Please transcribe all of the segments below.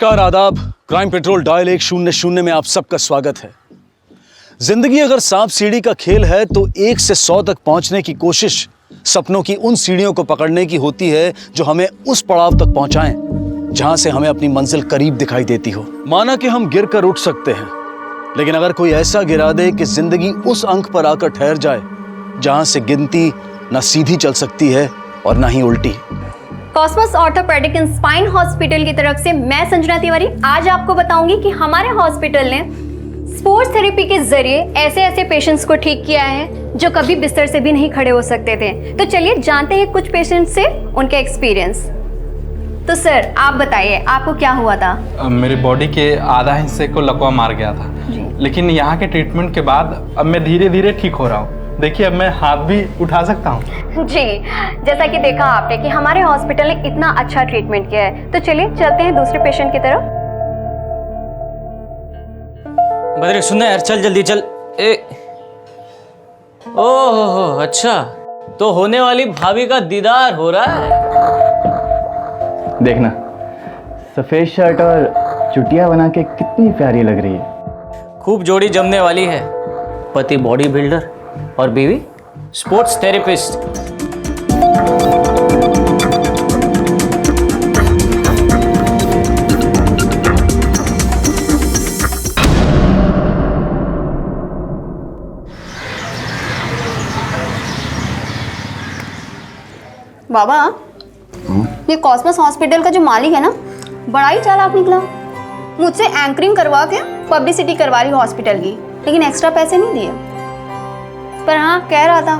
नमस्कार, आदाब। Crime petrol dial 100 में आप सबका स्वागत है। जिंदगी अगर सांप सीढ़ी का खेल है तो 1 से 100 तक पहुंचने की कोशिश सपनों की उन सीढ़ियों को पकड़ने की होती है जो हमें उस पड़ाव तक पहुंचाएं जहां से हमें अपनी मंजिल करीब दिखाई देती हो। माना कि हम गिर कर उठ सकते हैं, लेकिन अगर कोई ऐसा गिरा दे कि जिंदगी उस अंक पर आकर ठहर जाए जहां से गिनती न सीधी चल सकती है और न ही उल्टी। Cosmos orthopaedic and spine hospital की तरफ से मैं संजना तिवारी आज आपको बताऊंगी कि हमारे हॉस्पिटल ने स्पोर्ट्स थेरेपी के जरिए ऐसे ऐसे पेशेंट्स को ठीक किया है जो कभी बिस्तर से भी नहीं खड़े हो सकते थे। तो चलिए जानते हैं कुछ पेशेंट्स से उनके एक्सपीरियंस। तो सर आप बताइए आपको क्या हुआ था? मेरी बॉडी के आधा हिस्से को लकवा मार गया था, लेकिन यहाँ के ट्रीटमेंट के बाद अब मैं धीरे धीरे ठीक हो रहा हूँ। देखिए अब मैं हाथ भी उठा सकता हूँ। जी, जैसा कि देखा आपने कि हमारे हॉस्पिटल ने इतना अच्छा ट्रीटमेंट किया है। तो चलिए चलते हैं दूसरे पेशेंट की तरफ। बद्री सुनना यार, चल जल्दी चल। ओहो अच्छा, तो होने वाली भाभी का दीदार हो रहा है। देखना सफेद शर्ट और चुटिया बना के कितनी प्यारी लग रही है। खूब जोड़ी जमने वाली है। पति बॉडी बिल्डर और बीवी स्पोर्ट्स थेरेपिस्ट। बाबा, ये कॉस्मोस हॉस्पिटल का जो मालिक है ना, बड़ा ही चालाक निकला। मुझसे एंकरिंग करवा के पब्लिसिटी करवा रही हॉस्पिटल की, लेकिन एक्स्ट्रा पैसे नहीं दिए। पर हाँ, कह रहा था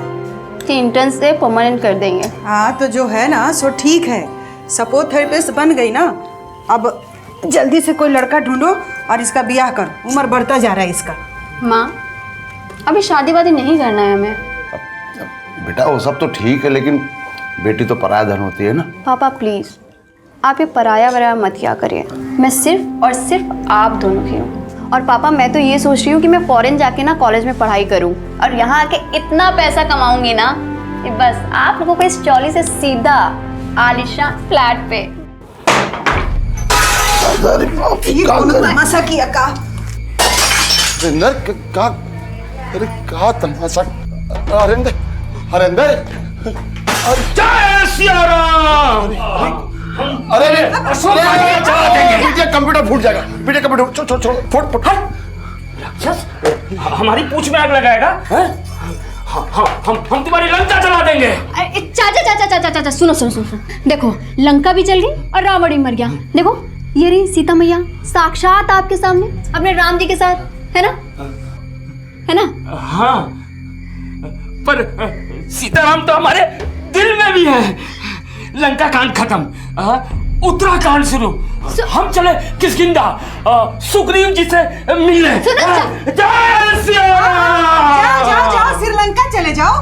कि इंटर्न से परमानेंट कर देंगे। हाँ तो जो है ना सो ठीक है, सपोर्ट थेरेपिस्ट बन गई ना। अब जल्दी से कोई लड़का ढूंढो और इसका ब्याह कर, उम्र बढ़ता जा रहा है इसका। माँ, अभी शादी वादी नहीं करना है हमें। बेटा वो सब तो ठीक है, लेकिन बेटी तो पराया धन होती है ना। पापा प्लीज, आप ये पराया वराया मत किया करिए। मैं सिर्फ और सिर्फ आप दोनों की हूँ। और पापा मैं तो ये सोच रही हूँ कि मैं फॉरेन जाके ना कॉलेज में पढ़ाई करूँ और यहाँ आके इतना पैसा कमाऊंगी ना कि बस आप लोगों को इस चौली से सीधा आलिशान फ्लैट पे। तमाशा किया का? अरे का तमाशा? हरेंद्र हरेंद्र जय सिया राम। अरे कंप्यूटर फूट जाएगा बेटे, कंप्यूटर छोड़ फुट। हमारी पूंछ में आग लगाएगा? हम तुम्हारी लंका जला देंगे। चाचा सुनो। देखो लंका भी जल गई और रावण भी मर गया। देखो ये रही सीता मैया साक्षात आपके सामने अपने राम जी के साथ, है ना? हाँ, पर सीताराम तो हमारे दिल में भी है। लंका कांड खत्म, उत्तराखंड शुरू। हम चले किष्किंधा, सुग्रीव जी से मिले। जय श्री राम। जाओ श्रीलंका चले जाओ।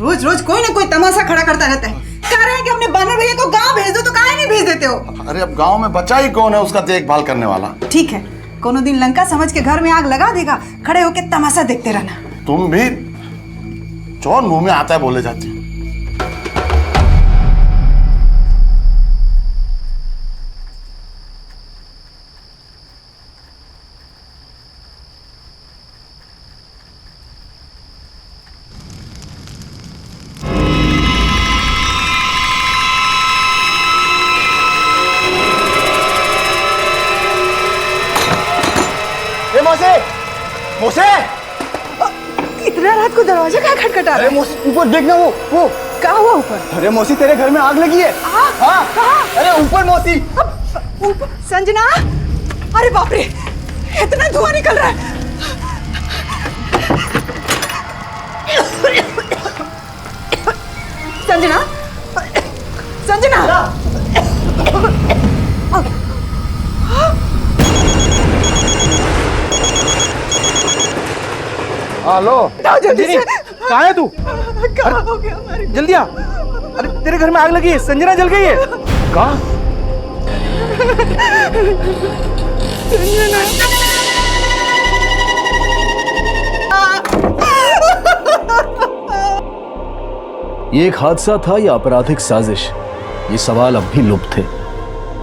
रोज रोज कोई ना कोई तमाशा खड़ा करता रहता है। कह रहे हैं कि अपने बानर भैया को गांव भेज दो, तो काहे नहीं भेज देते हो? अरे अब गांव में बचा ही कौन है उसका देखभाल करने वाला? ठीक है, कोनो दिन लंका समझ के घर में आग लगा देगा, खड़े होके तमाशा देखते रहना। तुम भी जौन मुंह में आता है बोले जाती हो। मोसे इतना रात को दरवाजा क्या खटखटा रहा है? ऊपर देखना, वो क्या हुआ ऊपर? अरे मौसी तेरे घर में आग लगी है। हाँ, अरे ऊपर मौसी। ऊपर संजना, अरे बाप रे, इतना धुआं निकल रहा है। संजना हेलो, जल्दी से। कहाँ है तू? कहाँ हो गया हमारी? जल्दी आ। अरे तेरे घर में आग लगी है, संजना जल गई है। कहाँ? ये एक हादसा था या आपराधिक साजिश, ये सवाल अब भी लुप्त थे।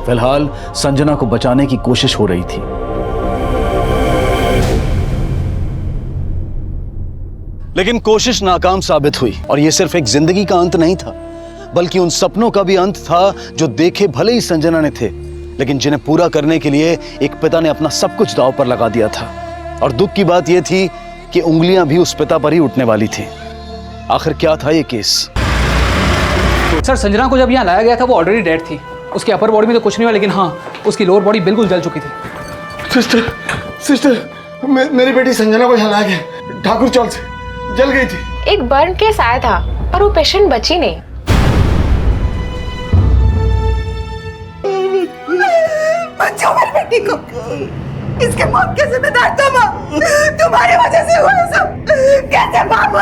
फिलहाल संजना को बचाने की कोशिश हो रही थी। लेकिन कोशिश नाकाम साबित हुई और यह सिर्फ एक जिंदगी का अंत नहीं था, बल्कि उन सपनों का भी अंत था जो देखे भले ही संजना ने थे, लेकिन जिन्हें पूरा करने के लिए एक पिता ने अपना सब कुछ दांव पर लगा दिया था। और दुख की बात यह थी कि उंगलियां भी उस पिता पर ही उठने वाली थी। आखिर क्या था यह केस? सर, संजना को जब यहाँ लाया गया था वो ऑलरेडी डेड थी। उसकी अपर बॉडी में तो कुछ नहीं हुआ, लेकिन हाँ, उसकी लोअर बॉडी बिल्कुल जल चुकी थी। सिस्टर, मेरी बेटी संजना को यहाँ लाया गया ठाकुर चौक से, जल गई थी। एक बर्न केस आया था और वो पेशेंट बची नहीं। बचाओ मेरी बेटी को, इसके मौत के जिम्मेदार तुम हो। तुम्हारी वजह से हुआ है सब। कैसे बाप हो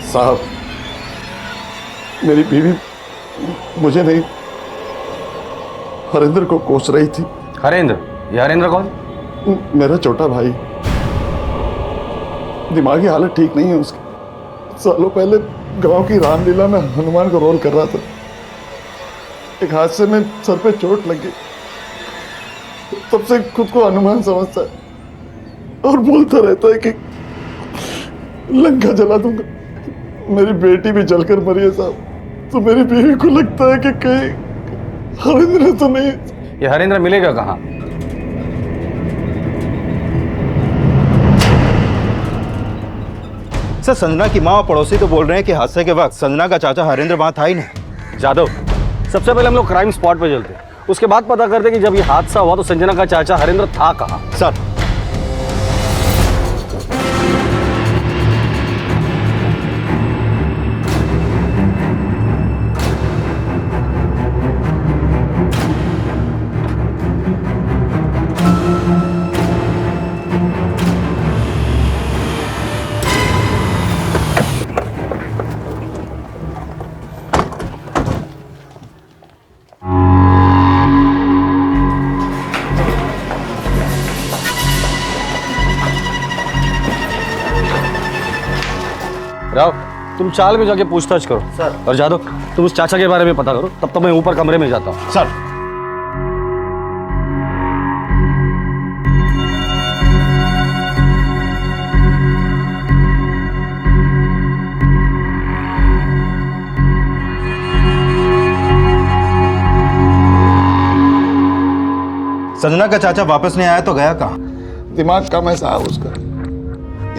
साहब, मेरी बीवी मुझे नहीं, हरेंद्र को कोस रही थी। हरेंद्र? ये हरेंद्र कौन? मेरा छोटा भाई। दिमागी हालत ठीक नहीं है उसकी। सालों पहले गांव की रामलीला में हनुमान का रोल कर रहा था। एक हादसे में सर पे चोट लग गई। तब से खुद को हनुमान समझता है और बोलता रहता है कि लंका जला दूंगा। मेरी बेटी भी जलकर मरी है साहब, तो मेरी बीवी को लगता है कि कहीं हरेंद्र तो नहीं। ये हरेंद्र मिलेगा कहाँ? सर, संजना की माँ और पड़ोसी तो बोल रहे हैं कि हादसे के वक्त संजना का चाचा हरेंद्र वहां था ही नहीं। जादव, सबसे पहले हम लोग क्राइम स्पॉट पे चलते, उसके बाद पता करते कि जब ये हादसा हुआ तो संजना का चाचा हरेंद्र था कहाँ। सर, राव, तुम चाल में जाके पूछताछ करो। सर। और जादव, तुम उस चाचा के बारे में पता करो, तब तो मैं ऊपर कमरे में जाता हूँ। सर। संजना का चाचा वापस नहीं आया तो गया कहाँ? दिमाग कम है साहब उसका,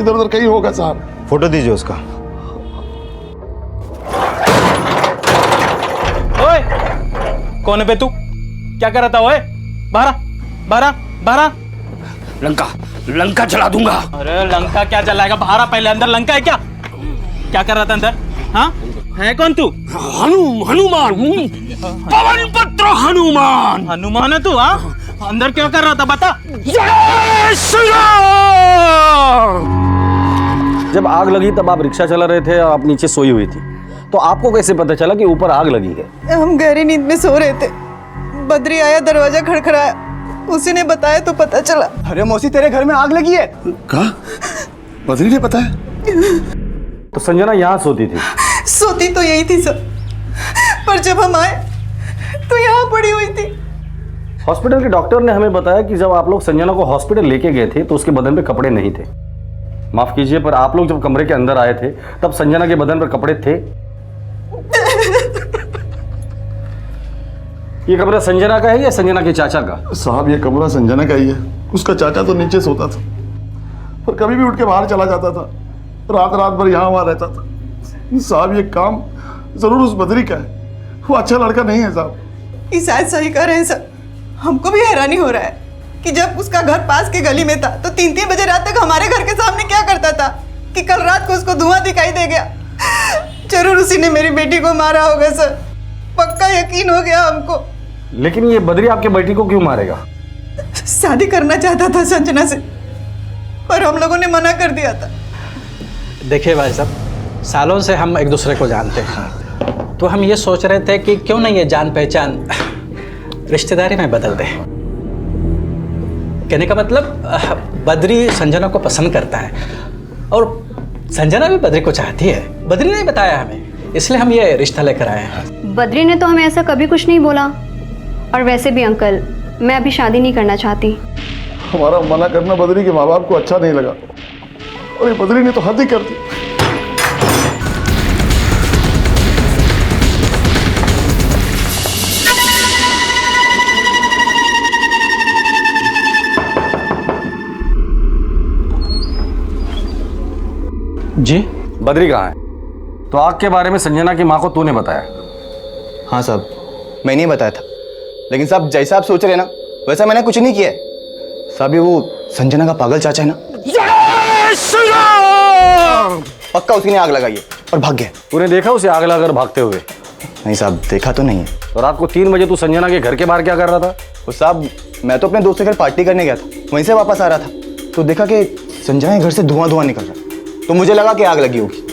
इधर उधर कहीं होगा साहब। फोटो दीजिए उसका। ओए, कौन है बे तू? क्या कर रहा था? ओए, बाहर। लंका जला दूंगा। अरे लंका क्या जलाएगा? बाहर आ पहले, अंदर लंका है क्या? क्या कर रहा था अंदर? हाँ, है कौन तू? हनुमान, पवन पुत्र हनुमान। हनुमान है तू? हाँ, अंदर क्या कर रहा था बता। जय श्री राम। जब आग लगी तब आप रिक्शा चला रहे थे और आप नीचे सोई हुई थी, तो आपको कैसे पता चला कि ऊपर आग लगी है? हम गहरी नींद में सो रहे थे, बद्री आया, दरवाजा खड़खड़ाया, उसी ने बताया तो पता चला। अरे मौसी, तेरे घर में आग लगी है। कहा? बद्री ने बताया? तो संजना यहाँ सोती थी? सोती तो यही थी सर, पर जब हम आए तो यहाँ पड़ी हुई थी। हॉस्पिटल के डॉक्टर ने हमें बताया कि जब आप लोग संजना को हॉस्पिटल लेके गए थे तो उसके बदन पे कपड़े नहीं थे। माफ कीजिए, पर आप लोग जब कमरे के अंदर आए थे तब संजना के बदन पर कपड़े थे? ये कमरा संजना का है या संजना के चाचा का? साहब, ये कमरा संजना का ही है। उसका चाचा तो नीचे सोता था, पर कभी भी उठ के बाहर चला जाता था। रात भर यहाँ वहाँ रहता था। साहब, ये काम जरूर उस बद्री का है। वो अच्छा लड़का नहीं है साहब। ये शायद सही कह रहे हैं सर। हमको भी हैरानी हो रहा है कि जब उसका घर पास के गली में था तो 3-3 बजे रात तक हमारे घर के सामने क्या करता था कि कल रात को उसको धुआं दिखाई दे गया। जरूर उसी ने मेरी बेटी को मारा होगा सर, पक्का यकीन हो गया हमको। लेकिन ये बद्री आपके बेटी को क्यों मारेगा? शादी करना चाहता था संजना से, पर हम लोगों ने मना कर दिया था। देखिए भाई साहब, सालों से हम एक दूसरे को जानते हैं, तो हम ये सोच रहे थे कि क्यों ना ये जान पहचान रिश्तेदारी में बदल दे। कहने का मतलब, बद्री संजना को पसंद करता है और संजना भी बद्री को चाहती है, बद्री ने बताया हमें, इसलिए हम ये रिश्ता लेकर आए हैं। बद्री ने तो हमें ऐसा कभी कुछ नहीं बोला। और वैसे भी अंकल, मैं अभी शादी नहीं करना चाहती। हमारा मना करना बद्री के माँ बाप को अच्छा नहीं लगा और ये बद्री ने तो हद ही कर दी। जी बद्री कहाँ है? तो आग के बारे में संजना की माँ को तूने बताया? हाँ साहब, मैंने ही बताया था, लेकिन साहब जैसा आप सोच रहे हैं ना वैसा मैंने कुछ नहीं किया है साहब। ये वो संजना का पागल चाचा है ना, पक्का उसी ने आग लगाई है और भाग गया। तूने देखा उसे आग लगाकर भागते हुए? नहीं साहब, देखा तो नहीं है। तो रात को 3 बजे तू संजना के घर के बाहर क्या कर रहा था? वो साहब मैं तो अपने दोस्त के घर पार्टी करने गया था, वहीं से वापस आ रहा था तो देखा कि संजना के घर से धुआं धुआं निकल रहा, तो मुझे लगा कि आग लगी होगी।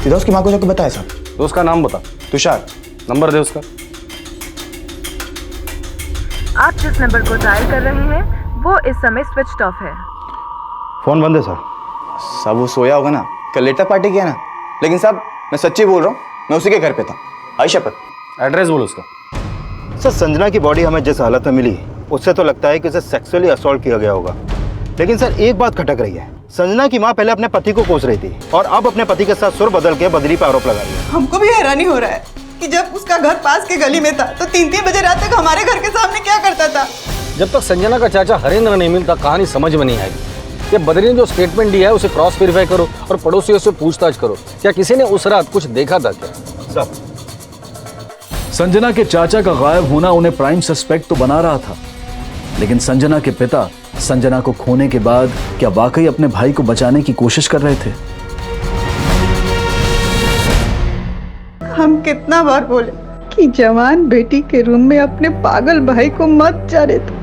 सीधा उसकी माँ को जाकर बताया साहब। तो उसका नाम बता। तुषार। नंबर दे उसका। आप जिस नंबर को डायल कर रहे हैं वो इस समय स्विच ऑफ है। फोन बंद है सर। साहब वो सोया होगा ना, कल लेट तक पार्टी किया ना। लेकिन साहब मैं सच्ची बोल रहा हूँ, मैं उसी के घर पे था। आई शपथ। एड्रेस बोल उसका। सर संजना की बॉडी हमें जिस हालत में मिली उससे तो लगता है कि उसे सेक्सुअली असॉल्ट किया गया होगा। लेकिन सर एक बात खटक रही है, संजना की माँ पहले अपने पति को कोस रही थी और अब अपने पति के साथ सुर बदल के बद्री पर आरोप लगा रही है। हमको भी हैरानी हो रहा है कि जब उसका घर पास के गली में था तो 3-3 बजे रात तक हमारे घर के सामने क्या करता था। जब तक संजना का चाचा हरेंद्र नहीं मिलता कहानी समझ में नहीं आएगी। ये बद्री ने जो स्टेटमेंट दिया है उसे क्रॉस वेरीफाई करो और पड़ोसियों से पूछताछ करो, क्या किसी ने उस रात कुछ देखा था क्या? सब संजना के चाचा का गायब होना उन्हें प्राइम सस्पेक्ट तो बना रहा था, लेकिन संजना के पिता संजना को खोने के बाद क्या वाकई अपने भाई को बचाने की कोशिश कर रहे थे? हम कितना बार बोले कि जवान बेटी के रूम में अपने पागल भाई को मत जाने दो,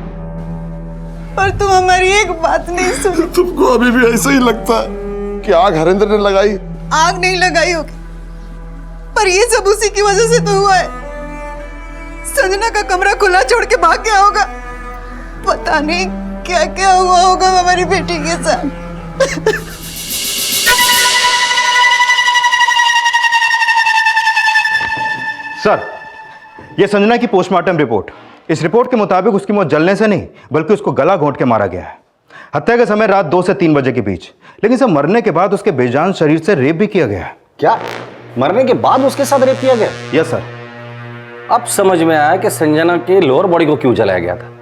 पर तुम हमारी एक बात नहीं सुनी। तुमको अभी भी ऐसा ही लगता है कि आग हरेंद्र ने लगाई? आग नहीं लगाई होगी, पर ये सब उसी की वजह से तो हुआ है। संजना का कमरा खुला छोड़ के भाग गया होगा, पता नहीं क्या क्या हुआ होगा हमारी बेटी के साथ। सर ये संजना की पोस्टमार्टम रिपोर्ट, इस रिपोर्ट के मुताबिक उसकी मौत जलने से नहीं बल्कि उसको गला घोंट के मारा गया है। हत्या का समय रात 2 से 3 बजे के बीच, लेकिन सब मरने के बाद उसके बेजान शरीर से रेप भी किया गया है। क्या मरने के बाद उसके साथ रेप किया गया? Yes sir. अब समझ में आया कि संजना के लोअर बॉडी को क्यों जलाया गया था।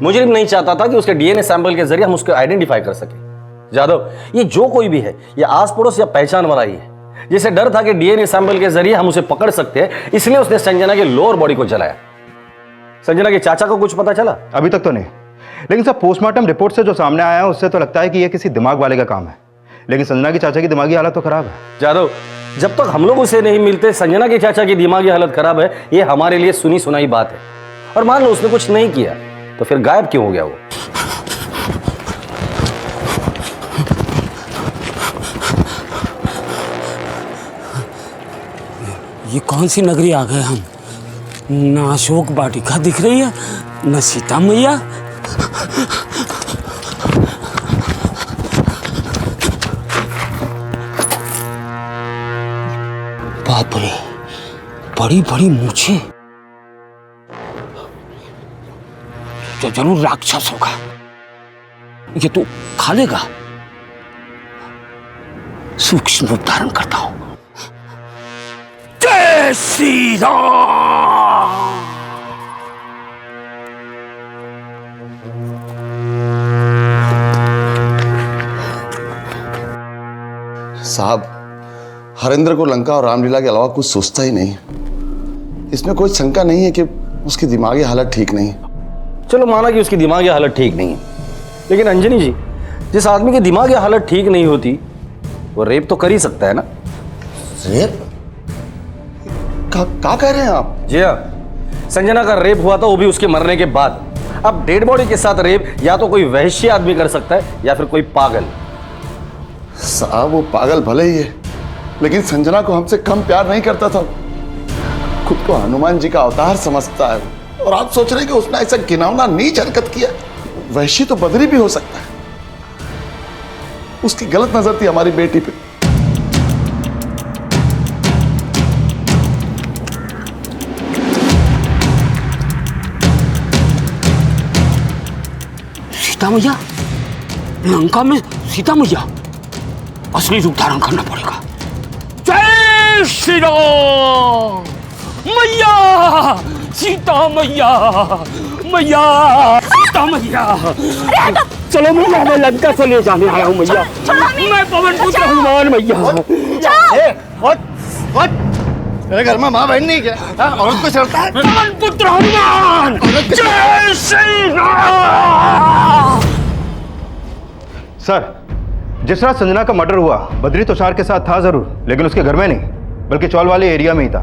मुजरिम नहीं चाहता था कि उसके डीएनए सैंपल के जरिए हम उसको आइडेंटिफाई कर सके। जादव, ये जो कोई भी है ये आस पड़ोस या पहचान वाला ही है, जिसे डर था कि डीएनए सैंपल के जरिए हम उसे पकड़ सकते हैं, इसलिए उसने संजना के लोअर बॉडी को जलाया। संजना के चाचा को कुछ पता चला? अभी तक तो नहीं, लेकिन सर पोस्टमार्टम रिपोर्ट से जो सामने आया है उससे तो लगता है कि यह किसी दिमाग वाले का काम है। लेकिन संजना की चाचा की दिमागी हालत तो खराब है। जादव, जब तक हम लोग उसे नहीं मिलते संजना के चाचा की दिमागी हालत खराब है, ये हमारे लिए सुनी सुनाई बात है। और मान लो उसने कुछ नहीं किया तो फिर गायब क्यों हो गया वो? ये कौन सी नगरी आ गए हम? न अशोक वाटिका दिख रही है, न सीता मैया। बाप रे, बड़ी बड़ी मूछें। तो जरूर राक्षस होगा। ये तो खा लेगा। सूक्ष्म रूप धारण करता हूं। जय श्री राम। साहब हरेंद्र को लंका और रामलीला के अलावा कुछ सोचता ही नहीं। इसमें कोई शंका नहीं है कि उसकी दिमागी हालत ठीक नहीं है। चलो माना कि उसकी दिमागी हालत ठीक नहीं है, लेकिन अंजनी जी, जिस आदमी की दिमागी हालत ठीक नहीं होती वो रेप तो कर ही सकता है ना? रेप? क्या कह रहे हैं आप? जी हाँ, संजना का रेप हुआ था, वो भी उसके मरने के बाद। अब डेड बॉडी के साथ रेप या तो कोई वहशी आदमी कर सकता है या फिर कोई पागल। साहब वो पागल भले ही है, लेकिन संजना को हमसे कम प्यार नहीं करता था। खुद को हनुमान जी का अवतार समझता है, और आप सोच रहे हैं कि उसने ऐसा घिनौना नीच हरकत किया। वैशी तो बद्री भी हो सकता है। उसकी गलत नजर थी हमारी बेटी पे। सीता मैया, लंका में सीता मैया, असली रूप धारण करना पड़ेगा। जय श्री राम मैया, सीता मैया, मैया सीता मैया। चलो मैया, मैं लंका से ले जाने आया हूँ मैया। मैं पवन पुत्र हनुमान मैया। मेरे घर में माँ बहन नहीं क्या? औरत को चलता है। पवन पुत्र हनुमान, जय श्री राम। सर, जिस रात संजना का मर्डर हुआ बद्री तुषार के साथ था जरूर, लेकिन उसके घर में नहीं बल्कि चौल वाले एरिया में ही था।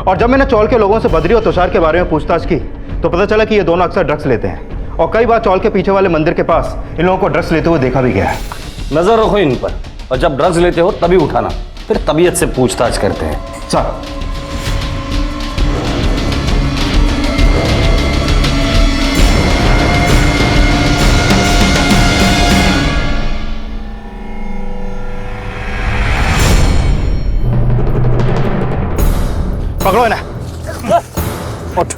और जब मैंने चौल के लोगों से बद्री और तुषार के बारे में पूछताछ की तो पता चला कि ये दोनों अक्सर ड्रग्स लेते हैं और कई बार चौल के पीछे वाले मंदिर के पास इन लोगों को ड्रग्स लेते हुए देखा भी गया है। नजर रखो इन पर, और जब ड्रग्स लेते हो तभी उठाना, फिर तबीयत से पूछताछ करते हैं। सर, पकड़ो इन्हें। उठ।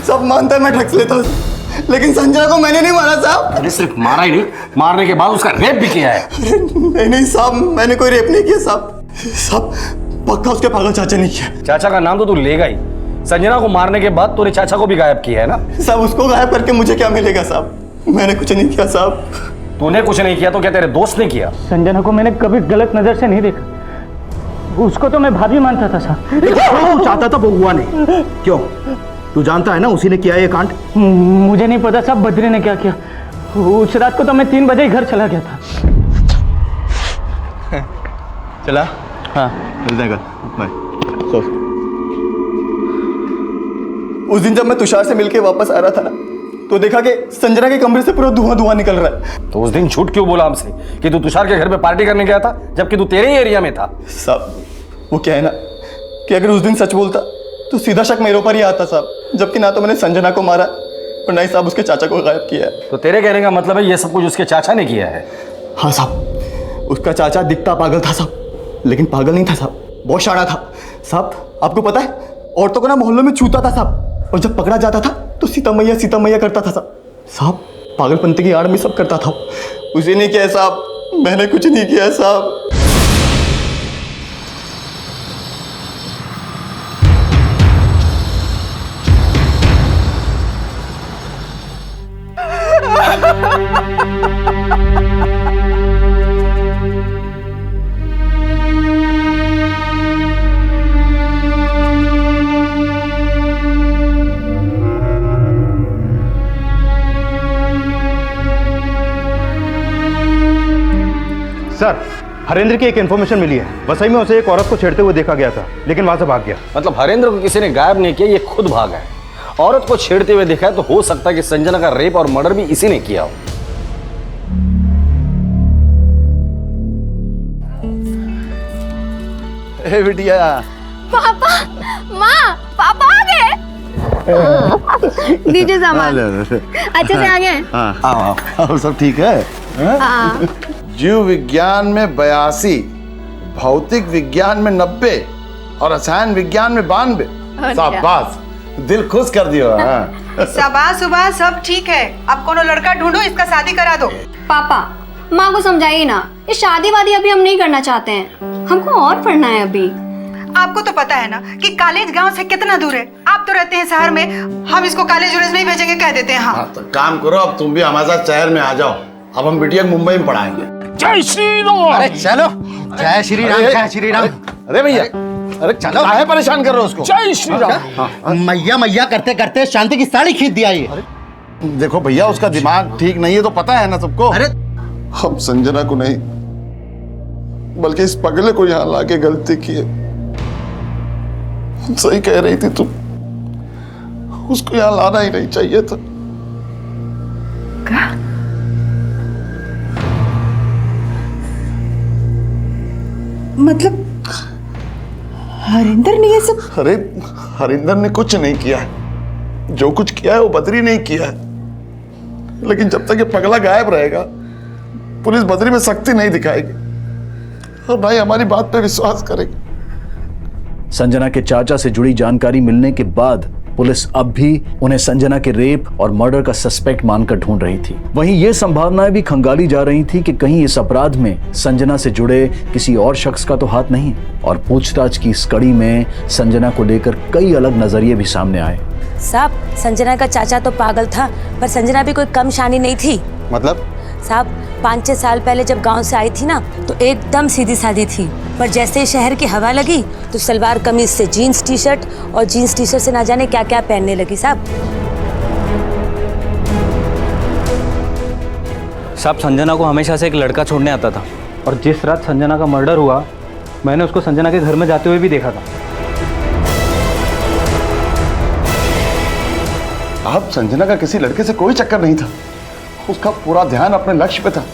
सब मानता है मैं ड्रग्स लेता हूँ, लेकिन संजना को मैंने नहीं मारा साहब। अरे सिर्फ मारा ही नहीं, मारने के बाद उसका रेप भी किया है। नहीं साहब, मैंने कोई रेप नहीं किया साहब। साहब पक्का उसके पागल चाचा नहीं किया। चाचा का नाम तो तू लेगा ही। संजना को मारने के बाद तूने चाचा को भी गायब किया है ना? साहब उसको गायब करके मुझे क्या मिलेगा साहब? मैंने कुछ नहीं किया साहब। तूने कुछ नहीं किया तो क्या तेरे दोस्त ने किया? संजना को मैंने कभी गलत नजर से नहीं देखा, उसको तो मैं भाभी मानता था साहब। तू चाहता था वो हुआ नहीं, क्यों? तू जानता है ना उसी ने किया ये कांड। मुझे नहीं पता साहब बद्री ने क्या किया। उस रात को तो मैं 3 बजे घर चला गया था। चला? हाँ मिलते हैं कल। बाय। उस दिन जब मैं तुषार से मिलके वापस आ रहा था ना, तो देखा कि संजना के कमरे से पूरा धुआं धुआं निकल रहा है। तो उस दिन झूठ क्यों बोला हमसे कि तू तुषार के घर पे पार्टी करने गया था, जबकि तू तेरे ही एरिया में था? साहब वो क्या है ना कि अगर उस दिन सच बोलता तो सीधा शक मेरे ऊपर ही आता साहब, जबकि ना तो मैंने संजना को मारा और ना ही साहब उसके चाचा को गायब किया है। तो तेरे कहने का मतलब है ये सब कुछ उसके चाचा ने किया है? हाँ साहब, उसका चाचा दिखता पागल था साहब, लेकिन पागल नहीं था साहब, बहुत शाना था साहब। आपको पता है औरतों को ना मोहल्लों में छूता था साहब, और जब पकड़ा जाता था तो सीता मैया करता था साहब। साहब पागलपंती की आड़ में सब करता था। उसे नहीं किया साहब, मैंने कुछ नहीं किया साहब। सर, हरेंद्र की एक इन्फॉर्मेशन मिली है। वसई में उसे एक औरत को छेड़ते हुए देखा गया था, लेकिन वहां से भाग गया। मतलब हरेंद्र को किसी ने गायब नहीं किया, ये खुद भागा है। औरत को छेड़ते हुए देखा है तो हो सकता है कि संजना का रेप और मर्डर भी इसी ने किया हो। ए बिटिया। पापा, माँ, पापा आ गए। दीजिए सामान। अच्छे से आ गए? हाँ हाँ, सब ठीक है। हाँ। जीव विज्ञान में 82, भौतिक विज्ञान में 90 और रसायन विज्ञान में 92। शाबाश, दिल खुश कर दियो। शाबाश सुबह, सब ठीक है। अब कोनो लड़का ढूंढो, इसका शादी करा दो। पापा माँ को समझाइए ना, ये शादी वादी अभी हम नहीं करना चाहते हैं, हमको और पढ़ना है अभी। आपको तो पता है ना कि कॉलेज गांव से कितना दूर है। आप तो रहते हैं शहर में, हम इसको कॉलेज वॉलेज नहीं भेजेंगे कह देते हैं। हाँ तो काम करो, अब तुम भी हमारे साथ शहर में आ जाओ। अब हम बिटिया मुंबई में पढ़ाएंगे। जय श्री राम। अरे चलो, जय श्री राम, जय श्री राम। अरे भैया, अरे चलो, काहे परेशान कर रहे हो उसको? जय श्री राम। मैया मैया करते करते शांति की साड़ी खींच दिया ये। देखो भैया, उसका दिमाग ठीक नहीं है तो पता है ना सबको। अरे हम संजना को नहीं बल्कि इस पगले को यहाँ लाके गलती की है। सही कह रही थी तुम, उसको यहाँ लाना ही नहीं चाहिए था। क्या? मतलब हरिंदर ने ये सब? अरे हरिंदर ने कुछ नहीं किया है, जो कुछ किया है वो बद्री नहीं किया है। लेकिन जब तक ये पगला गायब रहेगा, पुलिस बद्री में सख्ती नहीं दिखाएगी और भाई हमारी बात पे विश्वास करेगी। संजना के चाचा से जुड़ी जानकारी मिलने के बाद पुलिस अब भी उन्हें संजना के रेप और मर्डर का सस्पेक्ट मानकर ढूंढ रही थी। वहीं ये संभावनाएं भी खंगाली जा रही थी कि कहीं इस अपराध में संजना से जुड़े किसी और शख्स का तो हाथ नहीं। और पूछताछ की इस कड़ी में संजना को लेकर कई अलग नजरिए भी सामने आए। साहब, संजना का चाचा तो पागल था, पर संजना भी कोई कम शानी नहीं थी। मतलब? साहब, 5-6 साल पहले जब गांव से आई थी ना, तो एकदम सीधी सादी थी, पर जैसे ही शहर की हवा लगी तो सलवार कमीज से जीन्स टी शर्ट और जीन्स टी शर्ट से ना जाने क्या क्या पहनने लगी। साहब संजना को हमेशा से एक लड़का छोड़ने आता था, और जिस रात संजना का मर्डर हुआ मैंने उसको संजना के घर में जाते हुए भी देखा था। अब संजना का किसी लड़के से कोई चक्कर नहीं था, उसका पूरा ध्यान अपने लक्ष्य पे था।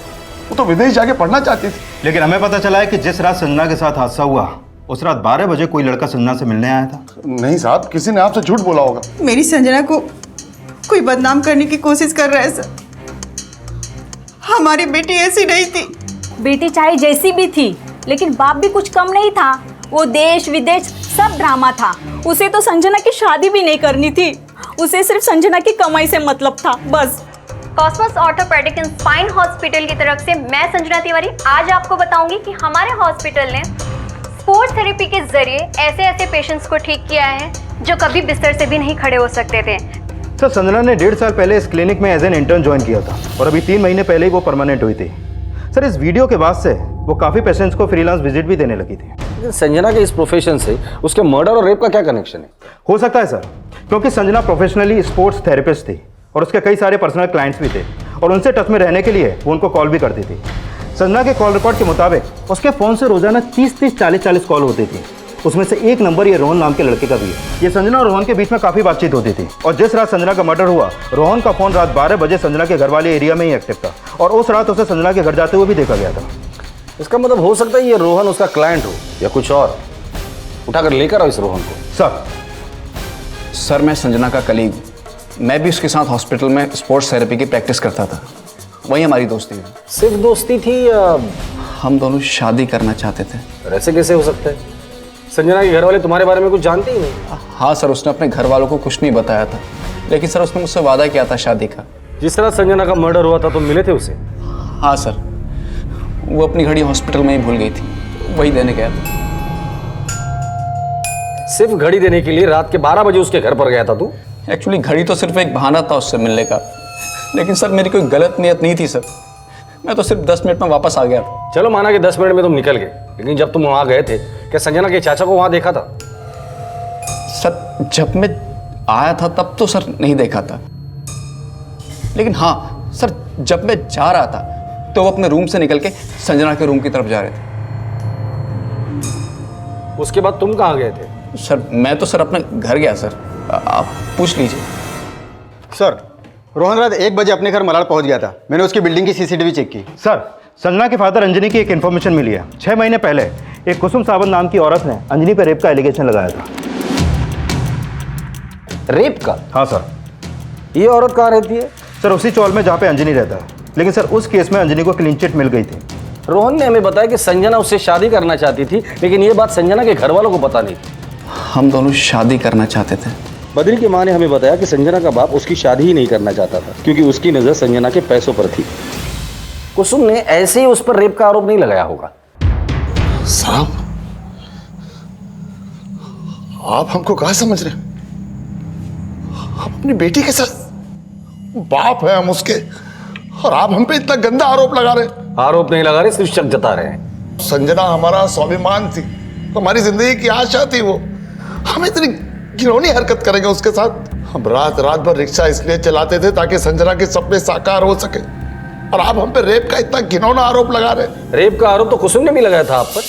वो तो विदेश जाके पढ़ना चाहती थी। लेकिन हमें पता चला है कि जिस रात संजना के साथ हादसा हुआ उस रात 12 बजे कोई लड़का संजना से मिलने आया था। नहीं साहब, किसी ने आपसे झूठ बोला होगा। मेरी संजना को कोई बदनाम करने की कोशिश कर रहा है सर। हमारी बेटी ऐसी नहीं थी। बेटी चाहे जैसी भी थी, लेकिन बाप भी कुछ कम नहीं था। वो देश विदेश सब ड्रामा था। उसे तो संजना की शादी भी नहीं करनी थी, उसे सिर्फ संजना की कमाई से मतलब था, बस। Cosmos orthopaedic and spine hospital की तरफ से मैं संजना तिवारी आज आपको बताऊंगी कि हमारे हॉस्पिटल ने स्पोर्ट्स थेरेपी के जरिए ऐसे ऐसे पेशेंट्स को ठीक किया है जो कभी बिस्तर से भी नहीं खड़े हो सकते थे। सर, संजना ने 1.5 साल पहले इस क्लिनिक में एज एन इंटर्न ज्वाइन किया था और अभी 3 महीने पहले ही वो परमानेंट हुई थी। सर, इस वीडियो के बाद से वो काफ़ी पेशेंट्स को फ्रीलांस विजिट भी देने लगी थी। संजना के इस प्रोफेशन से उसके मर्डर और रेप का क्या कनेक्शन है? हो सकता है सर, क्योंकि संजना प्रोफेशनली स्पोर्ट्स थेरेपिस्ट थी और उसके कई सारे पर्सनल क्लाइंट्स भी थे और उनसे टच में रहने के लिए वो उनको कॉल भी करती थी। संजना के कॉल रिकॉर्ड के मुताबिक उसके फ़ोन से रोजाना 30-30, 40-40 कॉल होती थी। उसमें से एक नंबर ये रोहन नाम के लड़के का भी है। ये संजना और रोहन के बीच में काफ़ी बातचीत होती थी और जिस रात संजना का मर्डर हुआ, रोहन का फ़ोन रात 12 बजे संजना के घर वाले एरिया में ही एक्टिव था और उस रात उसे संजना के घर जाते हुए भी देखा गया था। इसका मतलब हो सकता है ये रोहन उसका क्लाइंट हो या कुछ और। उठाकर लेकर आओ इस रोहन को। सर मैं संजना का कलीग, मैं भी उसके साथ हॉस्पिटल में स्पोर्ट्स थेरेपी की प्रैक्टिस करता था, वही हमारी दोस्ती है। सिर्फ दोस्ती थी या हम दोनों शादी करना चाहते थे? ऐसे कैसे हो सकता है? संजना के घर वाले तुम्हारे बारे में कुछ जानते ही नहीं। हाँ सर, उसने अपने घर वालों को कुछ नहीं बताया था, लेकिन सर उसने मुझसे वादा किया था शादी का। जिस तरह संजना का मर्डर हुआ था तुम मिले थे उसे? हाँ सर, वो अपनी घड़ी हॉस्पिटल में ही भूल गई थी, वही देने गया था। सिर्फ घड़ी देने के लिए रात के 12 बजे उसके घर पर गया था तू? एक्चुअली घड़ी तो सिर्फ एक बहाना था उससे मिलने का, लेकिन सर मेरी कोई गलत नियत नहीं थी सर, मैं तो सिर्फ 10 मिनट में वापस आ गया था। चलो माना कि 10 मिनट में तुम निकल गए, लेकिन जब तुम वहां गए थे क्या संजना के चाचा को वहां देखा था? सर जब मैं आया था तब तो सर नहीं देखा था, लेकिन हाँ सर जब मैं जा रहा था तो वो अपने रूम से निकल के संजना के रूम की तरफ जा रहे थे। उसके बाद तुम कहाँ गए थे? सर मैं तो सर अपने घर गया सर, आप पूछ लीजिए। सर, रोहन रात 1 बजे अपने घर मलाड पहुंच गया था। मैंने उसकी बिल्डिंग की सीसीटीवी चेक की। सर, संजना के फादर अंजनी की एक इन्फॉर्मेशन मिली है। 6 महीने पहले एक कुसुम सावंत नाम की औरत ने अंजनी पर रेप का एलिगेशन लगाया था। रेप का? हाँ सर। ये औरत कहाँ रहती है? सर उसी चौल में जहाँ पे अंजनी रहता है, लेकिन सर उस केस में अंजनी को क्लीन चिट मिल गई थी। रोहन ने हमें बताया कि संजना उससे शादी करना चाहती थी, लेकिन ये बात संजना के घर वालों को पता नहीं थी। हम दोनों शादी करना चाहते थे। बद्री की माँ ने हमें बताया कि संजना का बाप उसकी शादी ही नहीं करना चाहता था, क्योंकि उसकी नज़र संजना के पैसों पर थी। कुसुम ने ऐसे ही उस पर रेप का आरोप नहीं लगाया होगा। साहब, आप हमको कहाँ समझ रहे हैं? हम अपनी बेटी के साथ बाप है हम उसके, और आप हम पे इतना गंदा आरोप लगा रहे हैं। आरोप नहीं लगा रहे, सिर्फ शक जता रहे हैं। संजना हमारा स्वाभिमान थी, हमारी जिंदगी की आशा थी। वो हम इतनी घिनौनी हरकत करेंगे उसके साथ? हम रात रात भर रिक्शा इसलिए चलाते थे ताकि संजना के सपने साकार हो सके, और आप हम पे रेप का इतना घिनौना आरोप लगा रहे। रेप का आरोप तो कुसुम ने भी लगाया था आप पर।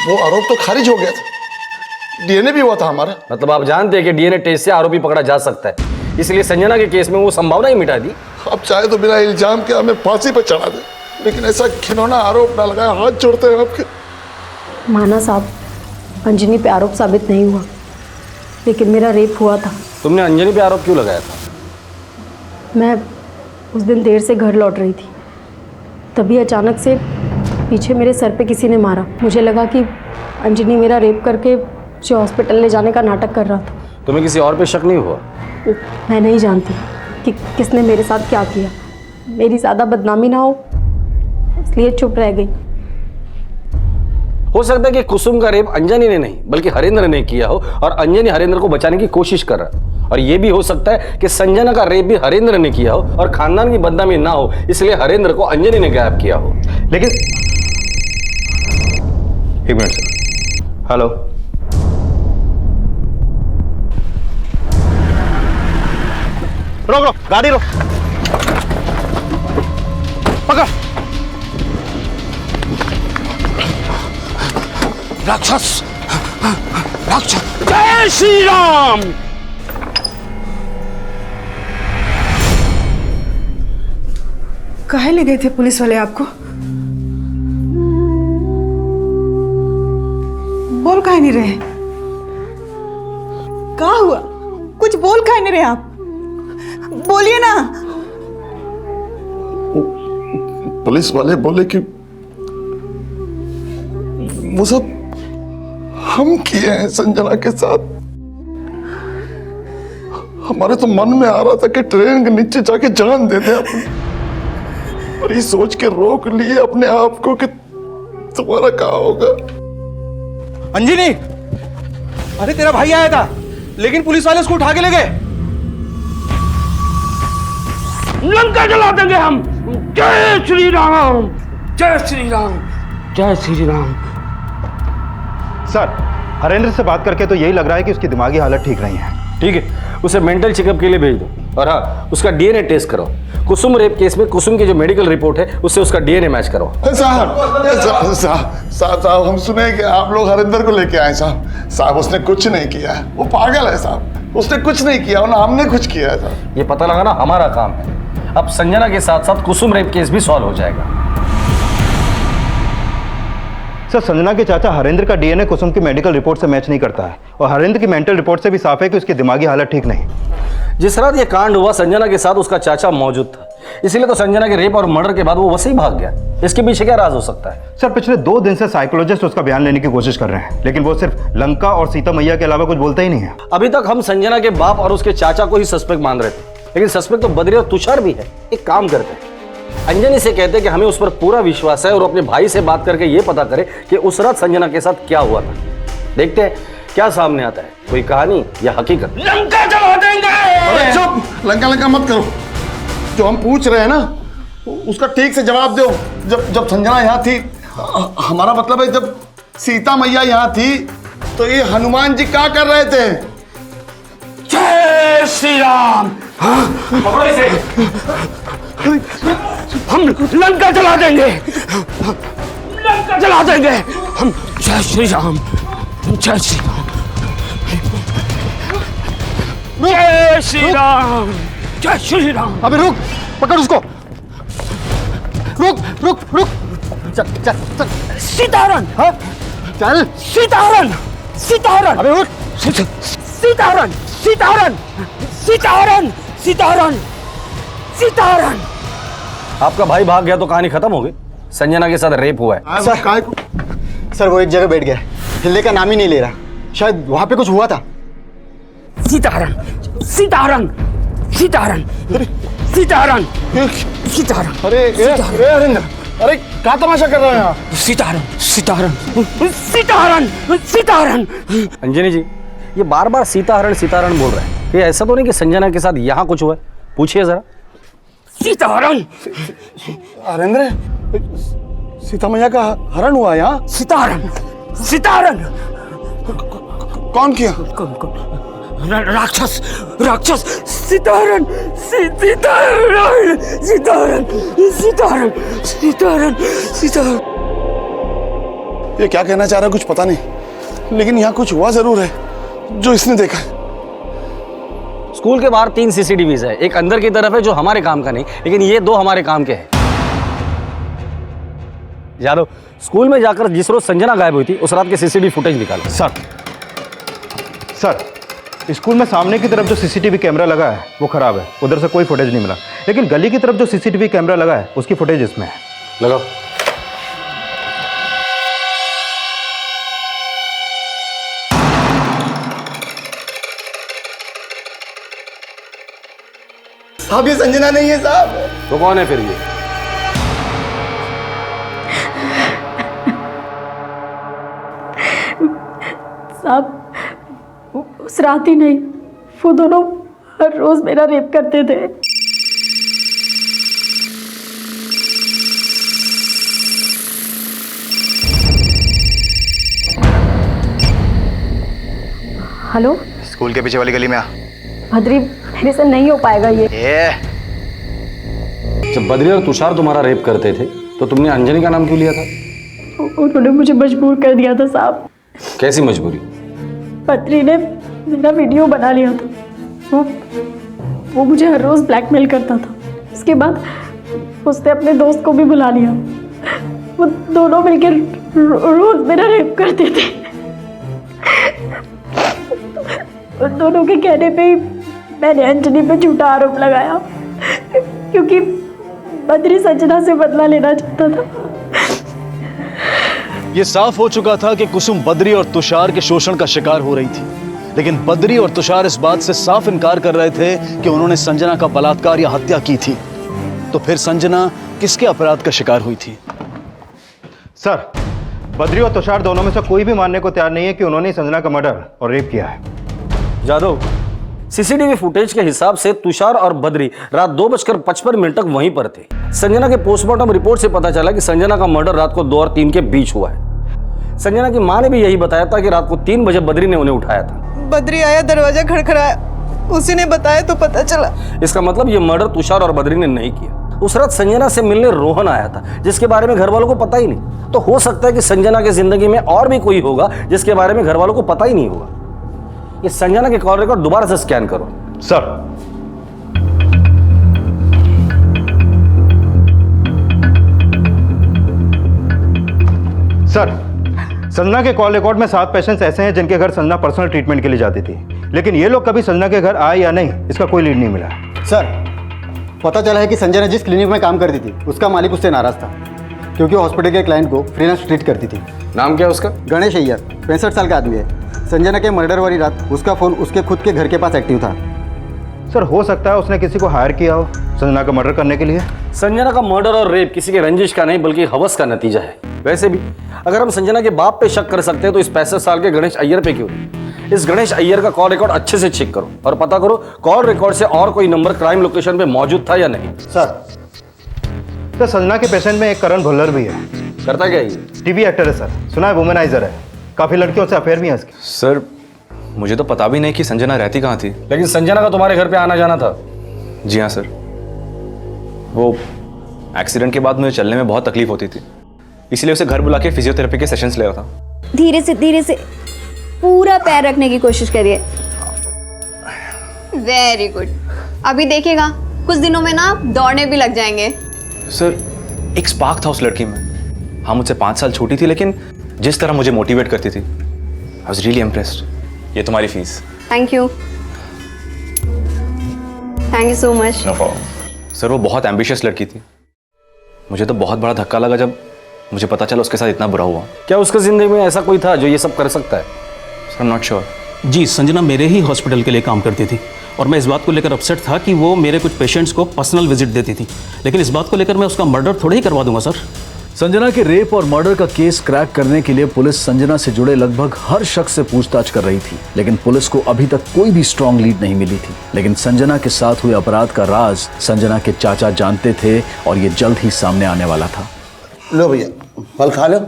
वो आरोप तो खारिज हो गया था, डीएनए भी हुआ था हमारा। मतलब आप जानते हैं कि डीएनए टेस्ट से आरोपी पकड़ा जा सकता है, इसलिए संजना के केस में वो संभावना ही मिटा दी। अब चाहे तो बिना इल्जाम के हमें फांसी पर चढ़ा दे, लेकिन ऐसा घिनौना आरोप ना लगाए। हाथ जोड़ते हैं आपके। माना साहब, अंजनी पे आरोप साबित नहीं हुआ, लेकिन मेरा रेप हुआ था। तुमने अंजनी पे आरोप क्यों लगाया था? मैं उस दिन देर से घर लौट रही थी, तभी अचानक से पीछे मेरे सर पे किसी ने मारा। मुझे लगा कि अंजनी मेरा रेप करके उसे हॉस्पिटल ले जाने का नाटक कर रहा था। तुम्हें किसी और पे शक नहीं हुआ? मैं नहीं जानती कि किसने मेरे साथ क्या किया। मेरी ज़्यादा बदनामी ना हो इसलिए चुप रह गई। हो सकता है कि कुसुम का रेप अंजनी ने नहीं बल्कि हरेंद्र ने किया हो और अंजनी हरेंद्र को बचाने की कोशिश कर रहा है। और यह भी हो सकता है कि संजना का रेप भी हरेंद्र ने किया हो और खानदान की बदनामी ना हो इसलिए हरेंद्र को अंजनी ने गायब किया हो। लेकिन एक मिनट सर। हेलो, रोक गाड़ी रोक, पकड़। राक्षस, राक्षस, जय श्री राम। काहे ले गए थे पुलिस वाले आपको? बोल काहे नहीं रहे? क्या हुआ? कुछ बोल काहे नहीं रहे आप? बोलिए ना। पुलिस वाले बोले कि वो सब हम किए हैं संजना के साथ। हमारे तो मन में आ रहा था कि ट्रेन के नीचे जाके जान दे दे अपनी, और ये सोच के रोक लिए अपने आप को कि तुम्हारा क्या होगा। अंजनी, अरे तेरा भाई आया था लेकिन पुलिस वाले उसको उठा के ले गए। लंका जला देंगे हम। जय श्री राम, जय श्री राम, जय श्री राम। सर, हरेंद्र से बात करके तो यही लग रहा है कि उसकी दिमागी हालत ठीक नहीं है। ठीक है, उसे मेंटल चेकअप के लिए भेज दो और हाँ, उसका डीएनए टेस्ट करो। कुसुम रेप केस में कुसुम की जो मेडिकल रिपोर्ट है उससे उसका डीएनए मैच करो। साहब हम सुने कि आप लोग हरिंदर को लेके आए। साहब उसने कुछ नहीं किया है, वो पागल है साहब। उसने कुछ नहीं किया ना हमने कुछ किया है साहब। ये पता लगाना हमारा काम है। अब संजना के साथ साथ कुसुम रेप केस भी सॉल्व हो जाएगा। सर, संजना के चाचा हरेंद्र का डीएनए कुसुम की मेडिकल रिपोर्ट से मैच नहीं करता है और हरेंद्र की मेंटल रिपोर्ट से भी साफ है कि उसकी दिमागी हालत ठीक नहीं। जिस रात ये कांड हुआ संजना के साथ उसका चाचा मौजूद था, इसीलिए तो संजना के रेप और मर्डर के बाद वो वैसे ही भाग गया। इसके पीछे क्या राज हो सकता है? सर, पिछले 2 दिन से साइकोलॉजिस्ट उसका बयान लेने की कोशिश कर रहे हैं लेकिन वो सिर्फ लंका और सीता मैया के अलावा कुछ बोलता ही नहीं है। अभी तक हम संजना के बाप और उसके चाचा को ही सस्पेक्ट मान रहे थे, लेकिन सस्पेक्ट तो बद्री और तुषार भी है। एक काम करते हैं, अंजनी से कहते हैं कि हमें उस पर पूरा विश्वास है और अपने भाई से बात करके ये पता करे कि उस रात संजना के साथ क्या हुआ था। देखते हैं क्या सामने आता है, कोई कहानी या हकीकत। लंका जला देंगे। अरे चुप, लंका लंका मत करो। जो हम पूछ रहे हैं ना उसका ठीक से जवाब दो। जब संजना यहाँ थी, हमारा मतलब है जब सीता मैया यहाँ थी तो ये हनुमान जी क्या कर रहे थे? जय श्री राम। पकड़ो इसे। हम लंका जला देंगे, लंका जला देंगे हम। जय श्री राम, जय श्री राम, जय श्री राम, जय श्री राम। अबे रुक, पकड़ उसको। रुक रुक रुक, चल चल चल। सीताहरण, हाँ चल। सीताहरण, सीताहरण। अबे उठ। सीताहरण, सीताहरण, सीताहरण, सीताहरण, सीताहरण। आपका भाई भाग गया तो कहानी खत्म हो गई। संजना के साथ रेप हुआ है। सर वो एक जगह बैठ गया, हिलने का नाम ही नहीं ले रहा। शायद वहां पे कुछ हुआ था। सीताहरण, सीताहरण, सीताहरण, सीताहरण, सीताहरण। अरे हरिंदर, अरे क्या तमाशा कर रहे हैं आप? सीताहरण, सीताहरण, सीताहरण, सीताहरण। अंजनी जी, ये बार बार सीताहरण सीताहरण बोल रहे हैं। ये ऐसा तो नहीं कि संजना के साथ यहाँ कुछ हुआ है? पूछिए जरा। सीताहरण। हरेंद्र, सीता मैया का हरण हुआ यहाँ? सीताहरण, सीताहरण। कौन किया? राक्षस, राक्षस। सीताहरण, सीताहरण, सीताहरण, सीताहरण, सीताहरण, सीताहरण। ये क्या कहना चाह रहा है कुछ पता नहीं, लेकिन यहाँ कुछ हुआ जरूर है जो इसने देखा है। स्कूल के बाहर 3 सीसीटीवीज है, एक अंदर की तरफ है जो हमारे काम का नहीं, लेकिन ये 2 हमारे काम के हैं। यादव, स्कूल में जाकर जिस रोज संजना गायब हुई थी उस रात के सीसीटीवी फुटेज निकालो। सर, स्कूल में सामने की तरफ जो सीसीटीवी कैमरा लगा है वो खराब है, उधर से कोई फुटेज नहीं मिला। लेकिन गली की तरफ जो सीसीटीवी कैमरा लगा है उसकी फुटेज इसमें है। लगाओ। साहब ये संजना नहीं है साहब। तो कौन है फिर ये? साहब उस रात ही नहीं, वो दोनों हर रोज मेरा रेप करते थे। हेलो, स्कूल के पीछे वाली गली में आ। भद्री, मेरे से नहीं हो पाएगा ये। जब बद्री और तुषार तुम्हारा रेप करते थे तो तुमने अंजनी का नाम क्यों लिया था? उन्होंने मुझे मजबूर कर दिया था साहब। कैसी मजबूरी? बद्री ने मेरा वीडियो बना लिया था। वो मुझे हर रोज ब्लैकमेल करता था। उसके बाद उसने अपने दोस्त को भी बुला लिया। वो दोनों मिलकर रोज मेरा रेप करते थे। उन दोनों के कहने पे ही मैंने अंजनी पे झूठा आरोप लगाया, क्योंकि बद्री संजना से बदला लेना चाहता था। ये साफ हो चुका था कि कुसुम बद्री और तुषार के शोषण का शिकार हो रही थी, लेकिन बद्री और तुषार इस बात से साफ इनकार कर रहे थे कि उन्होंने संजना का बलात्कार या हत्या की थी। तो फिर संजना किसके अपराध का शिकार हुई थी? सर, बद्री और तुषार दोनों में से कोई भी मानने को तैयार नहीं है कि उन्होंने संजना का मर्डर और रेप किया है। जादव, सीसीटीवी फुटेज के हिसाब से तुषार और बद्री रात 2:55 तक वहीं पर थे। संजना के पोस्टमार्टम रिपोर्ट से पता चला कि संजना का मर्डर रात को 2 और 3 के बीच हुआ है। संजना की मां ने भी यही बताया था कि रात को 3 बजे बद्री ने उन्हें उठाया था। बद्री आया, दरवाजा खड़खड़ाया, उसी ने बताया तो पता चला। इसका मतलब ये मर्डर तुषार और बद्री ने नहीं किया। उस रात संजना से मिलने रोहन आया था, जिसके बारे में घर वालों को पता ही नहीं। तो हो सकता है कि संजना की जिंदगी में और भी कोई होगा जिसके बारे में घर वालों को पता ही नहीं होगा। ये संजना के कॉल रिकॉर्ड दोबारा से स्कैन करो। सर, संजना के कॉल रिकॉर्ड में 7 पेशेंट्स ऐसे हैं जिनके घर संजना पर्सनल ट्रीटमेंट के लिए जाती थी, लेकिन ये लोग कभी संजना के घर आए या नहीं, इसका कोई लीड नहीं मिला। सर, पता चला है कि संजना जिस क्लिनिक में काम करती थी उसका मालिक उससे नाराज था, क्योंकि हॉस्पिटल के क्लाइंट को फ्रीलांस ट्रीट करती थी। नाम क्या है उसका? गणेश अय्यर, 65 साल का आदमी है। संजना के मर्डर वाली रात उसका फोन उसके खुद के घर के पास एक्टिव था। सर, हो सकता है उसने किसी को हायर किया हो संजना का मर्डर करने के लिए। संजना का मर्डर और रेप किसी के रंजिश का नहीं बल्कि हवस का नतीजा है। वैसे भी अगर हम संजना के बाप पे शक कर सकते हैं तो इस 65 साल के गणेश अय्यर पे क्यों नहीं? इस गणेश अय्यर का कॉल रिकॉर्ड अच्छे से चेक करो और पता करो कॉल रिकॉर्ड से और कोई नंबर क्राइम लोकेशन पे मौजूद था या नहीं। सर, संजना के पेशेंट में एक करण भुल्लर भी है। करता क्या ये? टीवी एक्टर है सर, सुना है वुमेनाइजर है, काफी लड़कियों से अफेयर भी है इसके। सर, मुझे तो पता भी नहीं कि संजना रहती कहाँ थी। लेकिन संजना का तुम्हारे घर पे आना जाना था। जी हाँ सर, वो एक्सीडेंट के बाद मुझे चलने में बहुत तकलीफ होती थी, इसलिए उसे घर बुला के फिजियोथेरेपी के सेशंस ले रहा था। धीरे से पूरा पैर रखने की कोशिश करिए। Very good. अभी देखिएगा कुछ दिनों में ना दौड़ने भी लग जाएंगे। सर, एक स्पार्क था उस लड़की में। हाँ, मुझसे 5 साल छोटी थी, लेकिन जिस तरह मुझे मोटिवेट करती थी, आई वाज रियली इम्प्रेस्ड। ये तुम्हारी fees. Thank you so much. No problem. Sir, वो बहुत एम्बिशियस लड़की थी। मुझे तो बहुत बड़ा धक्का लगा जब मुझे पता चला उसके साथ इतना बुरा हुआ। क्या उसका जिंदगी में ऐसा कोई था जो ये सब कर सकता है? Sir, I am not sure. जी, संजना मेरे ही हॉस्पिटल के लिए काम करती थी और मैं इस बात को लेकर अपसेट था कि वो मेरे कुछ पेशेंट्स को पर्सनल विजिट देती थी, लेकिन इस बात को लेकर मैं उसका मर्डर थोड़ी ही करवा दूंगा सर। संजना के रेप और मर्डर का केस क्रैक करने के लिए पुलिस संजना से जुड़े लगभग हर शख्स से पूछताछ कर रही थी, लेकिन पुलिस को अभी तक कोई भी स्ट्रॉन्ग लीड नहीं मिली थी। लेकिन संजना के साथ हुए अपराध का राज संजना के चाचा जानते थे और ये जल्द ही सामने आने वाला था। लो भैया, फल खा लो।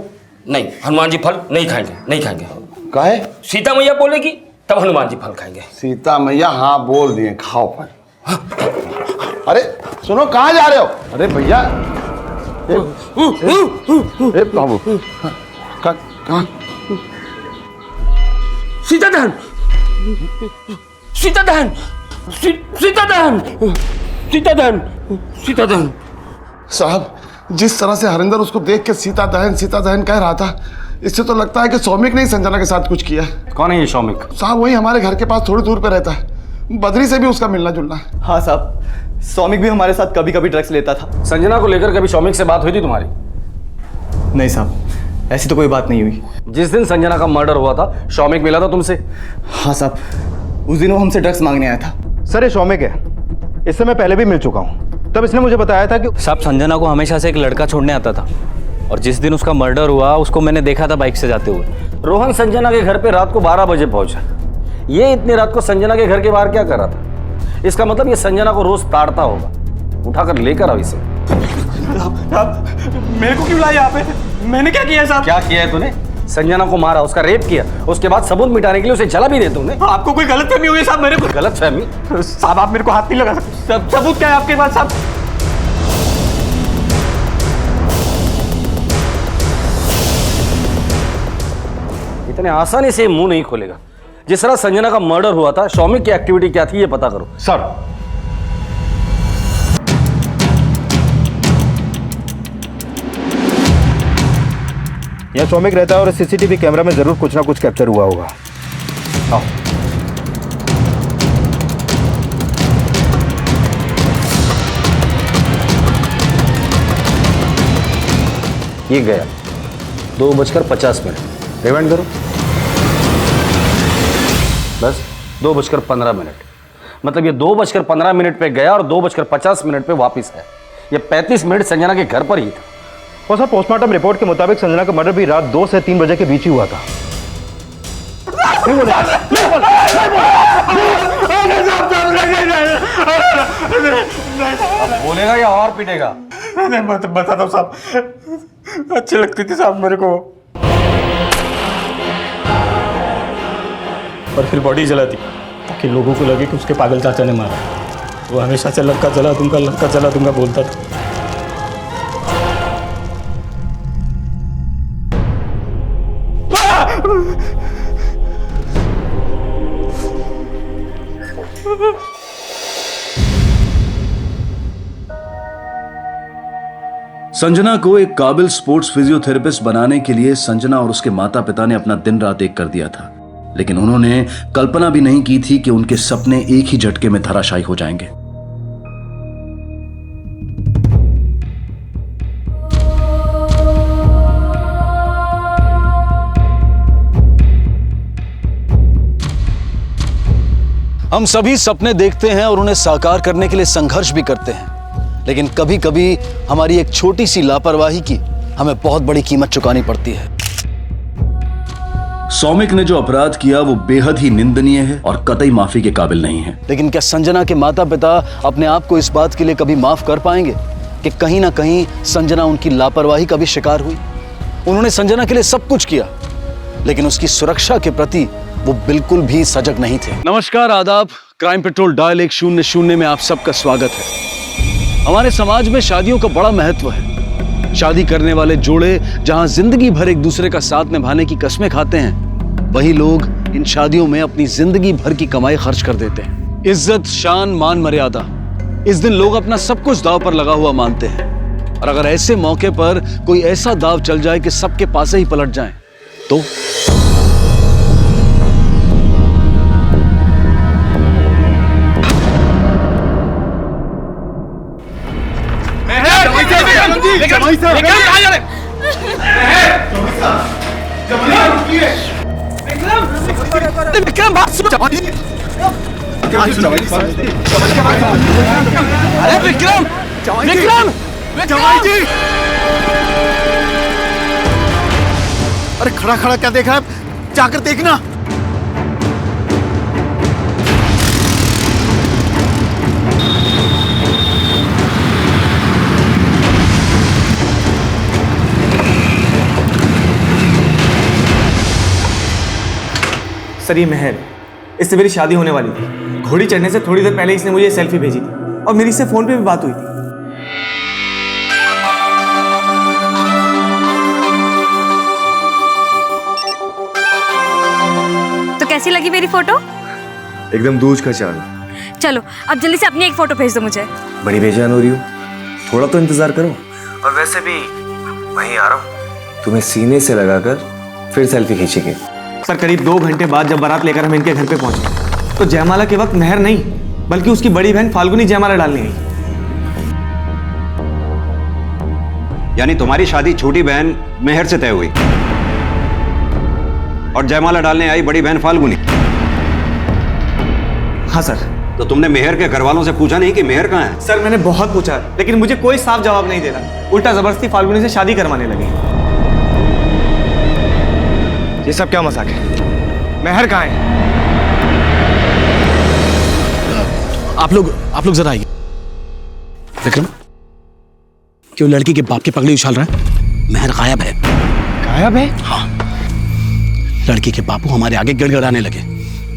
नहीं, हनुमान जी फल नहीं खाएंगे, नहीं खाएंगे। काहे? सीता मैया बोलेगी तब हनुमान जी फल खाएंगे। सीता मैया हाँ बोल दिए, खाओ फल। अरे सुनो, कहाँ जा रहे हो? अरे भैया, बाबू कहाँ? सीता दहन, सीता दहन, सीता दहन, सीता दहन, सीता दहन। साहब, जिस तरह से हरिंदर उसको देख के सीता दहन कह रहा था, इससे तो लगता है कि सौमिक ने ही संजना के साथ कुछ किया है। कौन है ये सौमिक? साहब, वही हमारे घर के पास थोड़ी दूर पे रहता है। बद्री से भी उसका मिलना जुलना है। हाँ साहब, सौमिक भी हमारे साथ कभी कभी ड्रग्स लेता था। संजना को लेकर कभी सौमिक से बात हुई थी तुम्हारी? नहीं साहब, ऐसी तो कोई बात नहीं हुई। जिस दिन संजना का मर्डर हुआ था सौमिक मिला था तुमसे? हाँ साहब, उस दिन वो हमसे ड्रग्स मांगने आया था। सर, ये सौमिक है, इससे मैं पहले भी मिल चुका हूँ। तब इसने मुझे बताया था कि साहब संजना को हमेशा से एक लड़का छोड़ने आता था और जिस दिन उसका मर्डर हुआ उसको मैंने देखा था बाइक से जाते हुए। रोहन संजना के घर पे रात को 12 बजे पहुंचा। ये इतनी रात को संजना के घर के बाहर क्या कर रहा था? इसका मतलब ये संजना को रोज ताड़ता होगा। उठाकर लेकर आओ इसे। मेरे को क्यों लाया यहाँ पे? मैंने क्या किया साहब? क्या किया है तूने? संजना को मारा, उसका रेप किया, उसके बाद सबूत मिटाने के लिए उसे जला भी दे तूने। आपको कोई गलतफहमी हुई है साहब? मेरे को गलतफहमी? साहब आप मेरे को हाथ नहीं लगा सकते। सबूत क्या है आपके पास साहब? इतने आसानी से मुंह नहीं खोलेगा। जिस तरह संजना का मर्डर हुआ था, सौमिक की एक्टिविटी क्या थी ये पता करो। सर, यह सौमिक रहता है और सीसीटीवी कैमरा में जरूर कुछ ना कुछ कैप्चर हुआ होगा। आओ। ये गया 2:50 रिवाइंड करो। बस 2:15। मतलब ये 2:15 पे गया और 2:50 पे वापस आया। ये 35 मिनट संजना के घर पर ही था। और सर, पोस्टमार्टम रिपोर्ट के मुताबिक संजना का मर्डर भी रात 2 से 3 बजे के बीच ही हुआ था। बोलेगा या और पीटेगा? बताता हूँ साहब, अच्छी लगती थी साहब मेरे को। और फिर बॉडी जला दी ताकि लोगों को लगे कि उसके पागल चाचा ने मारा। वो हमेशा से लड़का जला दूंगा बोलता था। संजना को एक काबिल स्पोर्ट्स फिजियोथेरेपिस्ट बनाने के लिए संजना और उसके माता पिता ने अपना दिन रात एक कर दिया था, लेकिन उन्होंने कल्पना भी नहीं की थी कि उनके सपने एक ही झटके में धराशायी हो जाएंगे। हम सभी सपने देखते हैं और उन्हें साकार करने के लिए संघर्ष भी करते हैं, लेकिन कभी कभी हमारी एक छोटी सी लापरवाही की हमें बहुत बड़ी कीमत चुकानी पड़ती है। सौमिक ने जो अपराध किया वो बेहद ही निंदनीय है और कतई माफी के काबिल नहीं है। लेकिन क्या संजना के माता पिता अपने आप को इस बात के लिए कभी माफ कर पाएंगे कि कहीं ना कहीं संजना उनकी लापरवाही का भी शिकार हुई? उन्होंने संजना के लिए सब कुछ किया, लेकिन उसकी सुरक्षा के प्रति वो बिल्कुल भी सजग नहीं थे। नमस्कार, आदाब। क्राइम पेट्रोल डायल 100 में आप सबका स्वागत है। हमारे समाज में शादियों का बड़ा महत्व है। शादी करने वाले जोड़े जहां जिंदगी भर एक दूसरे का साथ निभाने की कस्में खाते हैं, वही लोग इन शादियों में अपनी जिंदगी भर की कमाई खर्च कर देते हैं। इज्जत, शान, मान मर्यादा, इस दिन लोग अपना सब कुछ दांव पर लगा हुआ मानते हैं। और अगर ऐसे मौके पर कोई ऐसा दांव चल जाए कि सबके पासे ही पलट जाए तो विक्रम बात सुनो। अरे विक्रम, विक्रम, जवाई जी! अरे खड़ा खड़ा क्या देख रहा है? जाकर देखना। सर, ये मेहर, इससे मेरी शादी होने वाली थी। घोड़ी चढ़ने से थोड़ी देर पहले इसने मुझे सेल्फी भेजी थी और मेरी इससे फोन पे भी बात हुई थी। तो कैसी लगी मेरी फोटो? एकदम दूज का चाल। चलो अब जल्दी से अपनी एक फोटो भेज दो मुझे। बड़ी बेजान हो रही हो, थोड़ा तो इंतजार करो। और वैसे भी वहीं आ रहा हूँ, तुम्हें सीने से लगाकर फिर सेल्फी खींचेंगे। सर, करीब 2 घंटे बाद जब बारात लेकर हम इनके घर पे पहुंचे तो जयमाला के वक्त मेहर नहीं बल्कि उसकी बड़ी बहन फाल्गुनी जयमाला डालने आई। यानी तुम्हारी शादी छोटी बहन मेहर से तय हुई और जयमाला डालने आई बड़ी बहन फाल्गुनी। हाँ सर, तो तुमने मेहर के घर वालों से पूछा नहीं कि मेहर कहाँ है? सर मैंने बहुत पूछा लेकिन मुझे कोई साफ जवाब नहीं दे रहा, उल्टा जबरदस्ती फाल्गुनी से शादी करवाने लगे। ये सब क्या मजाक है? मेहर कहाँ है? आप लोग जरा आइए। विक्रम, क्यों लड़की के बाप की पगड़ी उछाल रहा है? मेहर गायब है। गायब है? हाँ। लड़की के बापू हमारे आगे गिड़गिड़ाने लगे,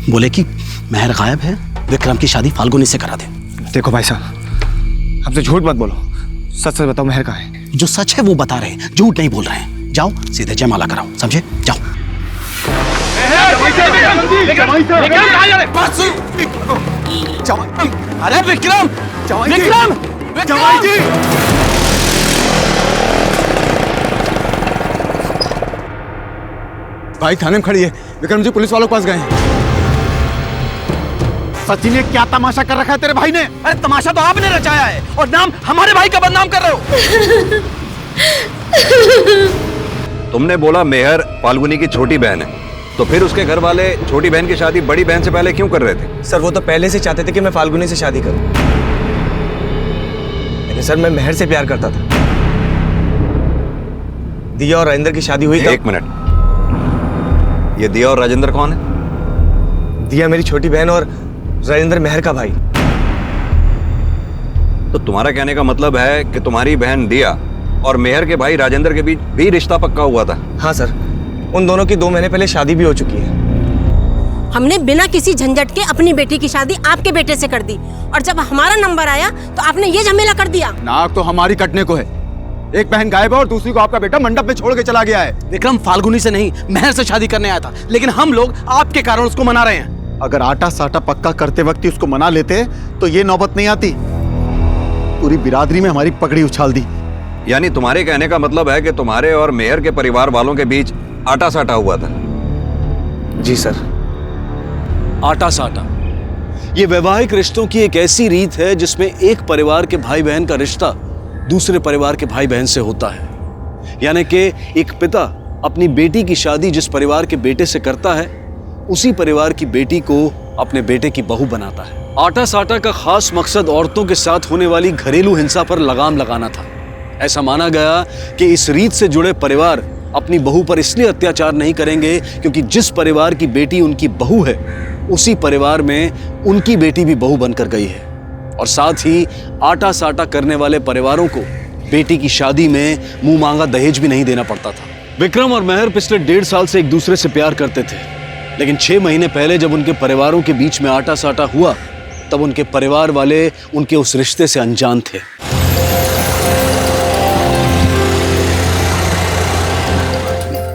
बोले कि मेहर गायब है, विक्रम की शादी फाल्गुनी से करा दे। देखो भाई साहब, हमसे झूठ मत बोलो, सच सच बताओ मेहर कहाँ है? जो सच है वो बता रहे हैं, झूठ नहीं बोल रहे हैं। जाओ सीधे जयमाला कराओ, समझे? जाओ। अरे विक्रम! विक्रम! जवाई जी! भाई थाने में खड़ी है, विक्रम जी पुलिस वालों के पास गए हैं। सचिन ने क्या तमाशा कर रखा है तेरे भाई ने? अरे तमाशा तो आपने रचाया है और नाम हमारे भाई का बदनाम कर रहे हो। तुमने बोला मेहर फाल्गुनी की छोटी बहन है, तो फिर उसके घर वाले छोटी बहन की शादी बड़ी बहन से पहले क्यों कर रहे थे? सर वो तो पहले से चाहते थे कि मैं फाल्गुनी से शादी करूं, लेकिन सर मैं मेहर से प्यार करता था। दिया और राजेंद्र की शादी हुई। एक मिनट, ये दिया और राजेंद्र कौन है? दिया मेरी छोटी बहन और राजेंद्र मेहर का भाई। तो तुम्हारा कहने का मतलब है कि तुम्हारी बहन दिया और मेहर के भाई राजेंद्र के बीच भी रिश्ता पक्का हुआ था? हाँ सर, उन दोनों की 2 महीने पहले शादी भी हो चुकी है। हमने बिना किसी झंझट के अपनी बेटी की शादी आपके बेटे से कर दी, और जब हमारा नंबर आया तो आपने ये झमेला कर दिया। नाक तो हमारी कटने को है। एक बहन गायब है और दूसरी को आपका बेटा मंडप में छोड़ के चला गया है। विक्रम फाल्गुनी से नहीं, मेहर से शादी करने आया था, लेकिन हम लोग आपके कारण उसको मना रहे हैं। अगर आटा साटा पक्का करते वक्त ही उसको मना लेते तो ये नौबत नहीं आती। पूरी बिरादरी में हमारी पगड़ी उछाल दी। यानी तुम्हारे कहने का मतलब है कि तुम्हारे और मेहर के परिवार वालों के बीच आटा साटा हुआ था? जी सर। आटा साटा, ये वैवाहिक रिश्तों की एक ऐसी रीत है जिसमें एक परिवार के भाई बहन का रिश्ता दूसरे परिवार के भाई बहन से होता है। यानी कि एक पिता अपनी बेटी की शादी जिस परिवार के बेटे से करता है, उसी परिवार की बेटी को अपने बेटे की बहू बनाता है। आटा साटा का खास मकसद औरतों के साथ होने वाली घरेलू हिंसा पर लगाम लगाना था। ऐसा माना गया कि इस रीत से जुड़े परिवार अपनी बहू पर इसलिए अत्याचार नहीं करेंगे क्योंकि जिस परिवार की बेटी उनकी बहू है, उसी परिवार में उनकी बेटी भी बहू बनकर गई है। और साथ ही आटा साटा करने वाले परिवारों को बेटी की शादी में मुंह मांगा दहेज भी नहीं देना पड़ता था। विक्रम और मेहर पिछले 1.5 साल से एक दूसरे से प्यार करते थे, लेकिन 6 महीने पहले जब उनके परिवारों के बीच में आटा साटा हुआ, तब उनके परिवार वाले उनके उस रिश्ते से अनजान थे।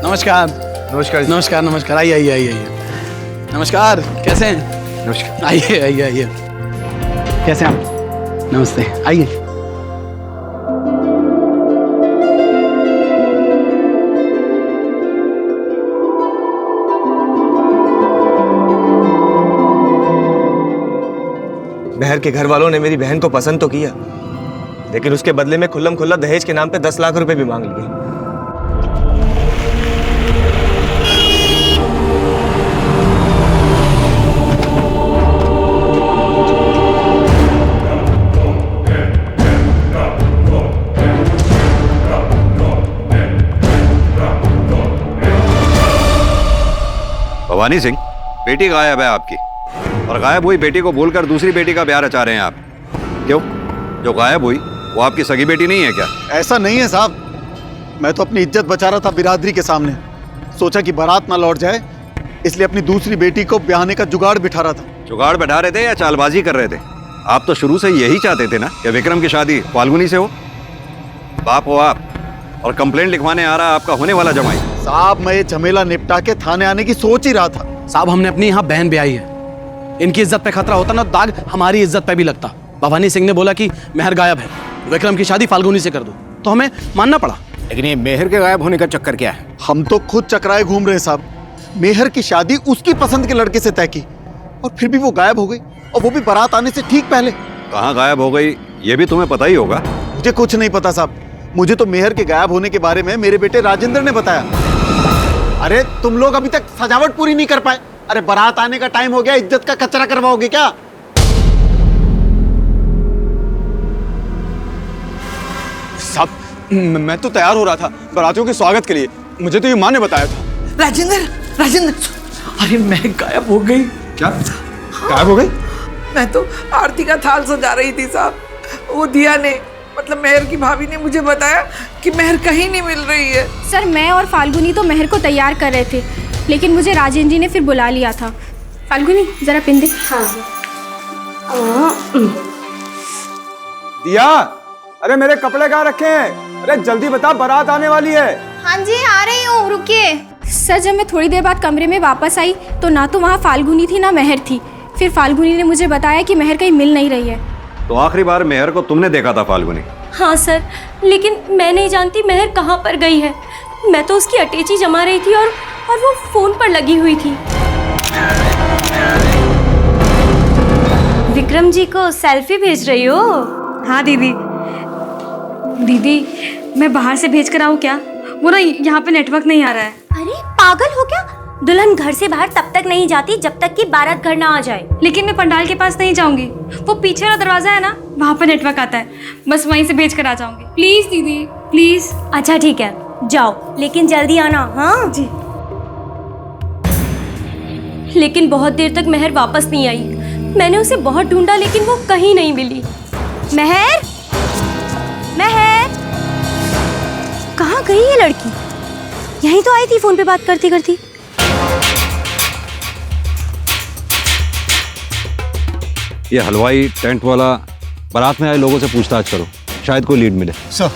नमस्कार। नमस्कार। नमस्कार। नमस्कार। आइए आइए आइए आइए। नमस्कार, कैसे हैं? नमस्कार। आइए आइए आइए। कैसे हैं आप? नमस्ते, आइए। मेहर के घर वालों ने मेरी बहन को पसंद तो किया, लेकिन उसके बदले में खुल्लम खुल्ला दहेज के नाम पे 10 लाख रुपए भी मांग लिए। भवानी सिंह, बेटी गायब है आपकी, और गायब हुई बेटी को भूलकर दूसरी बेटी का ब्याह रचा रहे हैं आप। क्यों? जो गायब हुई वो आपकी सगी बेटी नहीं है क्या? ऐसा नहीं है साहब, मैं तो अपनी इज्जत बचा रहा था बिरादरी के सामने। सोचा कि बारात ना लौट जाए, इसलिए अपनी दूसरी बेटी को ब्याहने का जुगाड़ बिठा रहा था। जुगाड़ बैठा रहे थे या चालबाजी कर रहे थे? आप तो शुरू से यही चाहते थे ना कि विक्रम की शादी फाल्गुनी से हो। बाप हो आप, और कंप्लेंट लिखवाने आ रहा आपका होने वाला जमाई। साहब मैं ये झमेला निपटा के थाने आने की सोच ही रहा था। साहब हमने अपनी यहाँ बहन ब्याही है, इनकी इज्जत पे खतरा होता ना, दाग हमारी इज्जत पे भी लगता। भवानी सिंह ने बोला कि मेहर गायब है, विक्रम की शादी फाल्गुनी से कर दो, तो हमें मानना पड़ा। लेकिन ये मेहर के गायब होने का चक्कर क्या है? हम तो खुद चकराए घूम रहे हैं साहब। मेहर की शादी उसकी पसंद के लड़के से तय की, और फिर भी वो गायब हो गई, और वो भी बारात आने से ठीक पहले। कहाँ गायब हो गई ये भी तुम्हें पता ही होगा। मुझे कुछ नहीं पता साहब, मुझे तो मेहर के गायब होने के बारे में मेरे बेटे राजेंद्र ने बताया। अरे तुम लोग अभी तक सजावट पूरी नहीं कर पाए। अरे बारात आने का टाइम हो गया, इज्जत का कचरा करवाओगे क्या? साहब मैं तो तैयार हो रहा था बारातियों के स्वागत के लिए, मुझे तो ये माँ ने बताया था। राजेंद्र, अरे मैं गायब हो गई। क्या गायब हो गई? मैं तो आरती का थाल सजा रही थी साहब, वो दिया ने मतलब मेहर की भाभी ने मुझे बताया कि मेहर कहीं नहीं मिल रही है। सर मैं और फाल्गुनी तो मेहर को तैयार कर रहे थे, लेकिन मुझे राजेंद्र जी ने फिर बुला लिया था। फाल्गुनी जरा पिन दे। दिया, अरे मेरे कपड़े कहाँ रखे हैं? अरे जल्दी बता, बारात आने वाली है। हाँ जी आ रही हूँ, रुकिए। सर जब मैं थोड़ी देर बाद कमरे में वापस आई तो ना तो वहाँ फाल्गुनी थी ना मेहर थी। फिर फाल्गुनी ने मुझे बताया कि मेहर कहीं मिल नहीं रही है। तो आखिरी बार मेहर को तुमने देखा था फाल्गुनी? हाँ सर, लेकिन मैं नहीं जानती मेहर कहाँ पर गई है। मैं तो उसकी अटैची जमा रही थी और वो फोन पर लगी हुई थी। विक्रम जी को सेल्फी भेज रही हो? हाँ दीदी मैं बाहर से भेज कर आऊँ क्या? वो ना यहाँ पे नेटवर्क नहीं आ रहा है। अरे पागल हो क्या? दुल्हन घर से बाहर तब तक नहीं जाती जब तक कि बारात घर ना आ जाए। लेकिन मैं पंडाल के पास नहीं जाऊंगी, वो पीछे वाला दरवाजा है ना, वहाँ पर नेटवर्क आता है, बस वहीं से भेज कर आ जाऊंगी। प्लीज दीदी प्लीज। अच्छा ठीक है जाओ, लेकिन जल्दी आना। हाँ जी। लेकिन बहुत देर तक मेहर वापस नहीं आई। मैंने उसे बहुत ढूंढा लेकिन वो कहीं नहीं मिली। मेहर, कहाँ गई ये लड़की? यहीं तो आई थी फोन पे बात करती करती। ये हलवाई टेंट वाला बारात में आए लोगों से पूछताछ करो, शायद कोई लीड मिले। सर,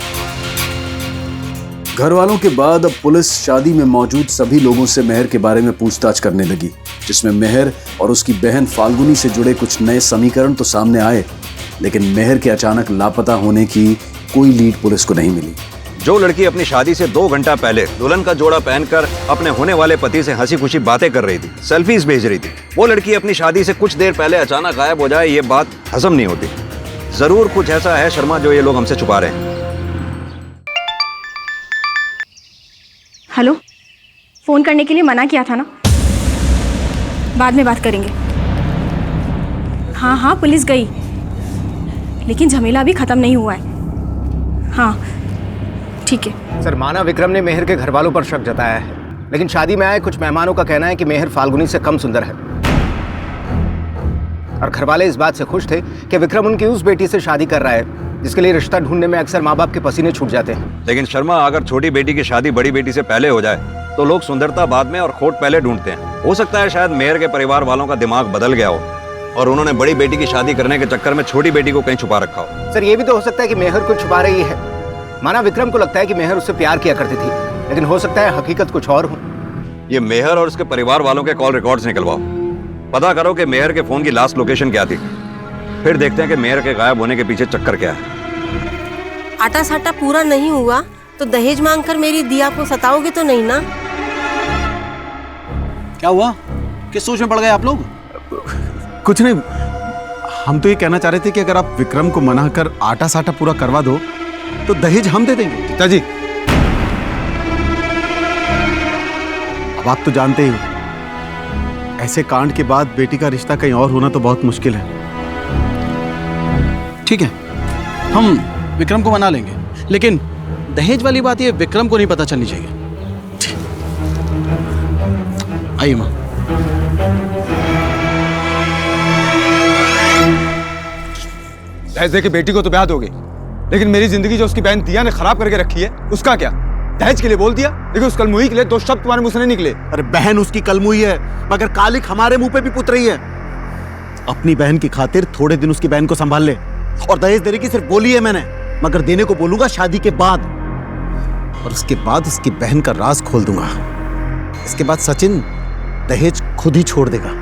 घर वालों के बाद अब पुलिस शादी में मौजूद सभी लोगों से मेहर के बारे में पूछताछ करने लगी, जिसमें मेहर और उसकी बहन फाल्गुनी से जुड़े कुछ नए समीकरण तो सामने आए, लेकिन मेहर के अचानक लापता होने की कोई लीड पुलिस को नहीं मिली। जो लड़की अपनी शादी से 2 घंटा पहले दुल्हन का जोड़ा पहनकर अपने होने वाले पति से हंसी खुशी बातें कर रही थी, सेल्फीज भेज रही थी, वो लड़की अपनी शादी से कुछ देर पहले अचानक गायब हो जाए, ये बात हजम नहीं होती। जरूर कुछ ऐसा है शर्मा जो ये लोग हमसे छुपा रहे हैं। हेलो, फोन करने के लिए मना किया था ना, बाद में बात करेंगे। हाँ पुलिस गई, लेकिन झमेला अभी खत्म नहीं हुआ है। हाँ ठीक है। सर, माना विक्रम ने मेहर के घर वालों पर शक जताया है, लेकिन शादी में आए कुछ मेहमानों का कहना है कि मेहर फाल्गुनी से कम सुंदर है, और घर वाले इस बात से खुश थे कि विक्रम उनकी उस बेटी से शादी कर रहा है जिसके लिए रिश्ता ढूंढने में अक्सर माँ बाप के पसीने छूट जाते हैं। लेकिन शर्मा, अगर छोटी बेटी की शादी बड़ी बेटी से पहले हो जाए तो लोग सुंदरता बाद में और खोट पहले ढूंढते हैं। हो सकता है शायद मेहर के परिवार वालों का दिमाग बदल गया हो और उन्होंने बड़ी बेटी की शादी करने के चक्कर में छोटी बेटी को कहीं छुपा रखा हो। सर, ये भी तो हो सकता है कि मेहर को छुपा रही है। माना विक्रम को लगता है कि मेहर उससे प्यार किया करती थी, लेकिन हो सकता है हकीकत कुछ और हो। ये मेहर और उसके परिवार वालों के कॉल रिकॉर्ड्स निकलवाओ, पता करो कि मेहर के फोन की लास्ट लोकेशन क्या थी, फिर देखते हैं कि मेहर के गायब होने के पीछे चक्कर क्या है। आटा साटा पूरा नहीं हुआ तो दहेज मांगकर मेरी दिया को सताओगे तो नहीं ना? क्या हुआ? किस सोच में पड़ गए आप लोग? कुछ नहीं, हम तो ये कहना चाह रहे थे कि अगर आप विक्रम को मना कर आटा साटा पूरा करवा दो तो दहेज हम दे देंगे। पिताजी, अब आप तो जानते ही हो, ऐसे कांड के बाद बेटी का रिश्ता कहीं और होना तो बहुत मुश्किल है। ठीक है, हम विक्रम को मना लेंगे, लेकिन दहेज वाली बात ये विक्रम को नहीं पता चलनी चाहिए। आइए माँ। दहेज दे के बेटी को तो ब्याह दोगे, लेकिन मेरी जिंदगी जो उसकी बहन दिया ने खराब करके रखी है, उसका क्या? दहेज के लिए बोल दिया, लेकिन उस कलमुही के लिए 2 शब्द तुम्हारे मुंह से नहीं निकले। अरे बहन उसकी कलमुही है, मगर कालिक हमारे मुंह पे भी पुत रही है। अपनी बहन की खातिर थोड़े दिन उसकी बहन को संभाल ले, और दहेज देने की सिर्फ बोली है मैंने, मगर देने को बोलूंगा शादी के बाद, और उसके बाद उसकी बहन का राज खोल दूंगा। इसके बाद सचिन दहेज खुद ही छोड़ देगा।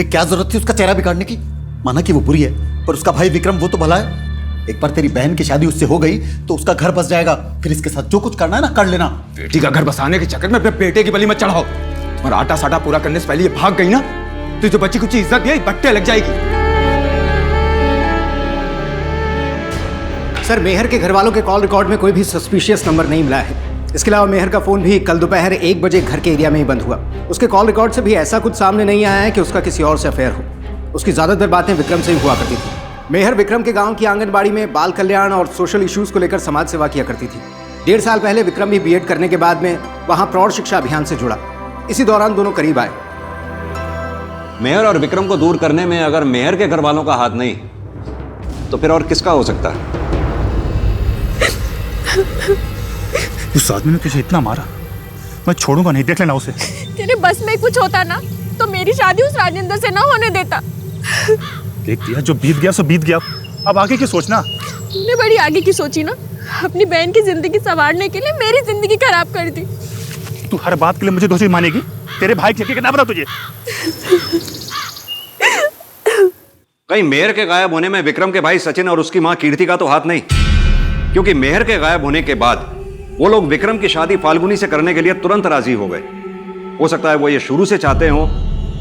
क्या जरूरत थी उसका चेहरा बिगाड़ने की? माना कि वो बुरी है, पर उसका भाई विक्रम वो तो भला है। एक बार तेरी बहन की शादी उससे हो गई तो उसका घर बस जाएगा, फिर इसके साथ जो कुछ करना है ना कर लेना। बेटी का घर बसाने के चक्कर में अपने बेटे की बलि मत चढ़ाओ, और आटा साटा पूरा करने से पहले ये भाग गई ना तो जो बच्ची कुछ इज्जत दिया बट्टे लग जाएगी। सर, मेहर के घर वालों के कॉल रिकॉर्ड में कोई भी सस्पिशियस नंबर नहीं मिला है। इसके अलावा मेहर का फ़ोन भी कल दोपहर 1 बजे घर के एरिया में ही बंद हुआ। उसके कॉल रिकॉर्ड से भी ऐसा कुछ सामने नहीं आया है कि उसका किसी और से अफेयर हो। उसकी ज़्यादातर बातें विक्रम से ही हुआ करती थी। मेहर विक्रम के गांव की आंगनबाड़ी में बाल कल्याण और सोशल इश्यूज़ को लेकर समाज सेवा किया करती थी। 1.5 साल पहले विक्रम भी बीएड करने के बाद में वहाँ प्रौढ़ शिक्षा अभियान से जुड़ा। इसी दौरान दोनों करीब आए। मेहर और विक्रम को दूर करने में अगर मेहर के घर वालों का हाथ नहीं तो फिर और किसका हो सकता है? उस आदमी ने तुझे इतना मारा, मैं छोड़ूंगा नहीं, देख लेना उसे। तेरे बस में कुछ होता ना तो मेरी शादी उस राजेंद्र से ना होने देता। देख दिया, जो बीत गया सो बीत गया, अब आगे की सोचना। तूने बड़ी आगे की सोची ना, अपनी बहन की जिंदगी संवारने के लिए मेरी जिंदगी खराब कर दी। तू हर बात के लिए मुझे दोषी मानेगी? तेरे भाई के क्या पता तुझे? कहीं मेहर के गायब होने में विक्रम के भाई सचिन और उसकी मां कीर्ति का तो हाथ नहीं, क्योंकि मेहर के गायब होने के बाद वो लोग विक्रम की शादी फाल्गुनी से करने के लिए तुरंत राजी हो गए। हो सकता है वो ये शुरू से चाहते हो,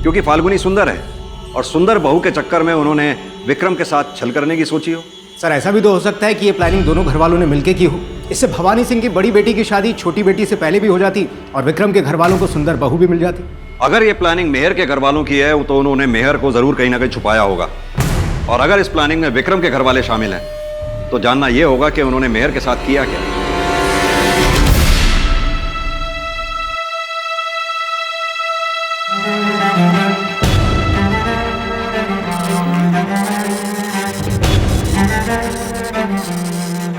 क्योंकि फाल्गुनी सुंदर है और सुंदर बहू के चक्कर में उन्होंने विक्रम के साथ छल करने की सोची हो। सर, ऐसा भी तो हो सकता है कि ये प्लानिंग दोनों घर वालों ने मिलकर की हो। इससे भवानी सिंह की बड़ी बेटी की शादी छोटी बेटी से पहले भी हो जाती और विक्रम के घर वालों को सुंदर बहू भी मिल जाती। अगर ये प्लानिंग मेहर के घर वालों की है तो उन्होंने मेहर को जरूर कहीं ना कहीं छुपाया होगा, और अगर इस प्लानिंग में विक्रम के घर वाले शामिल हैं तो जानना यह होगा कि उन्होंने मेहर के साथ किया क्या।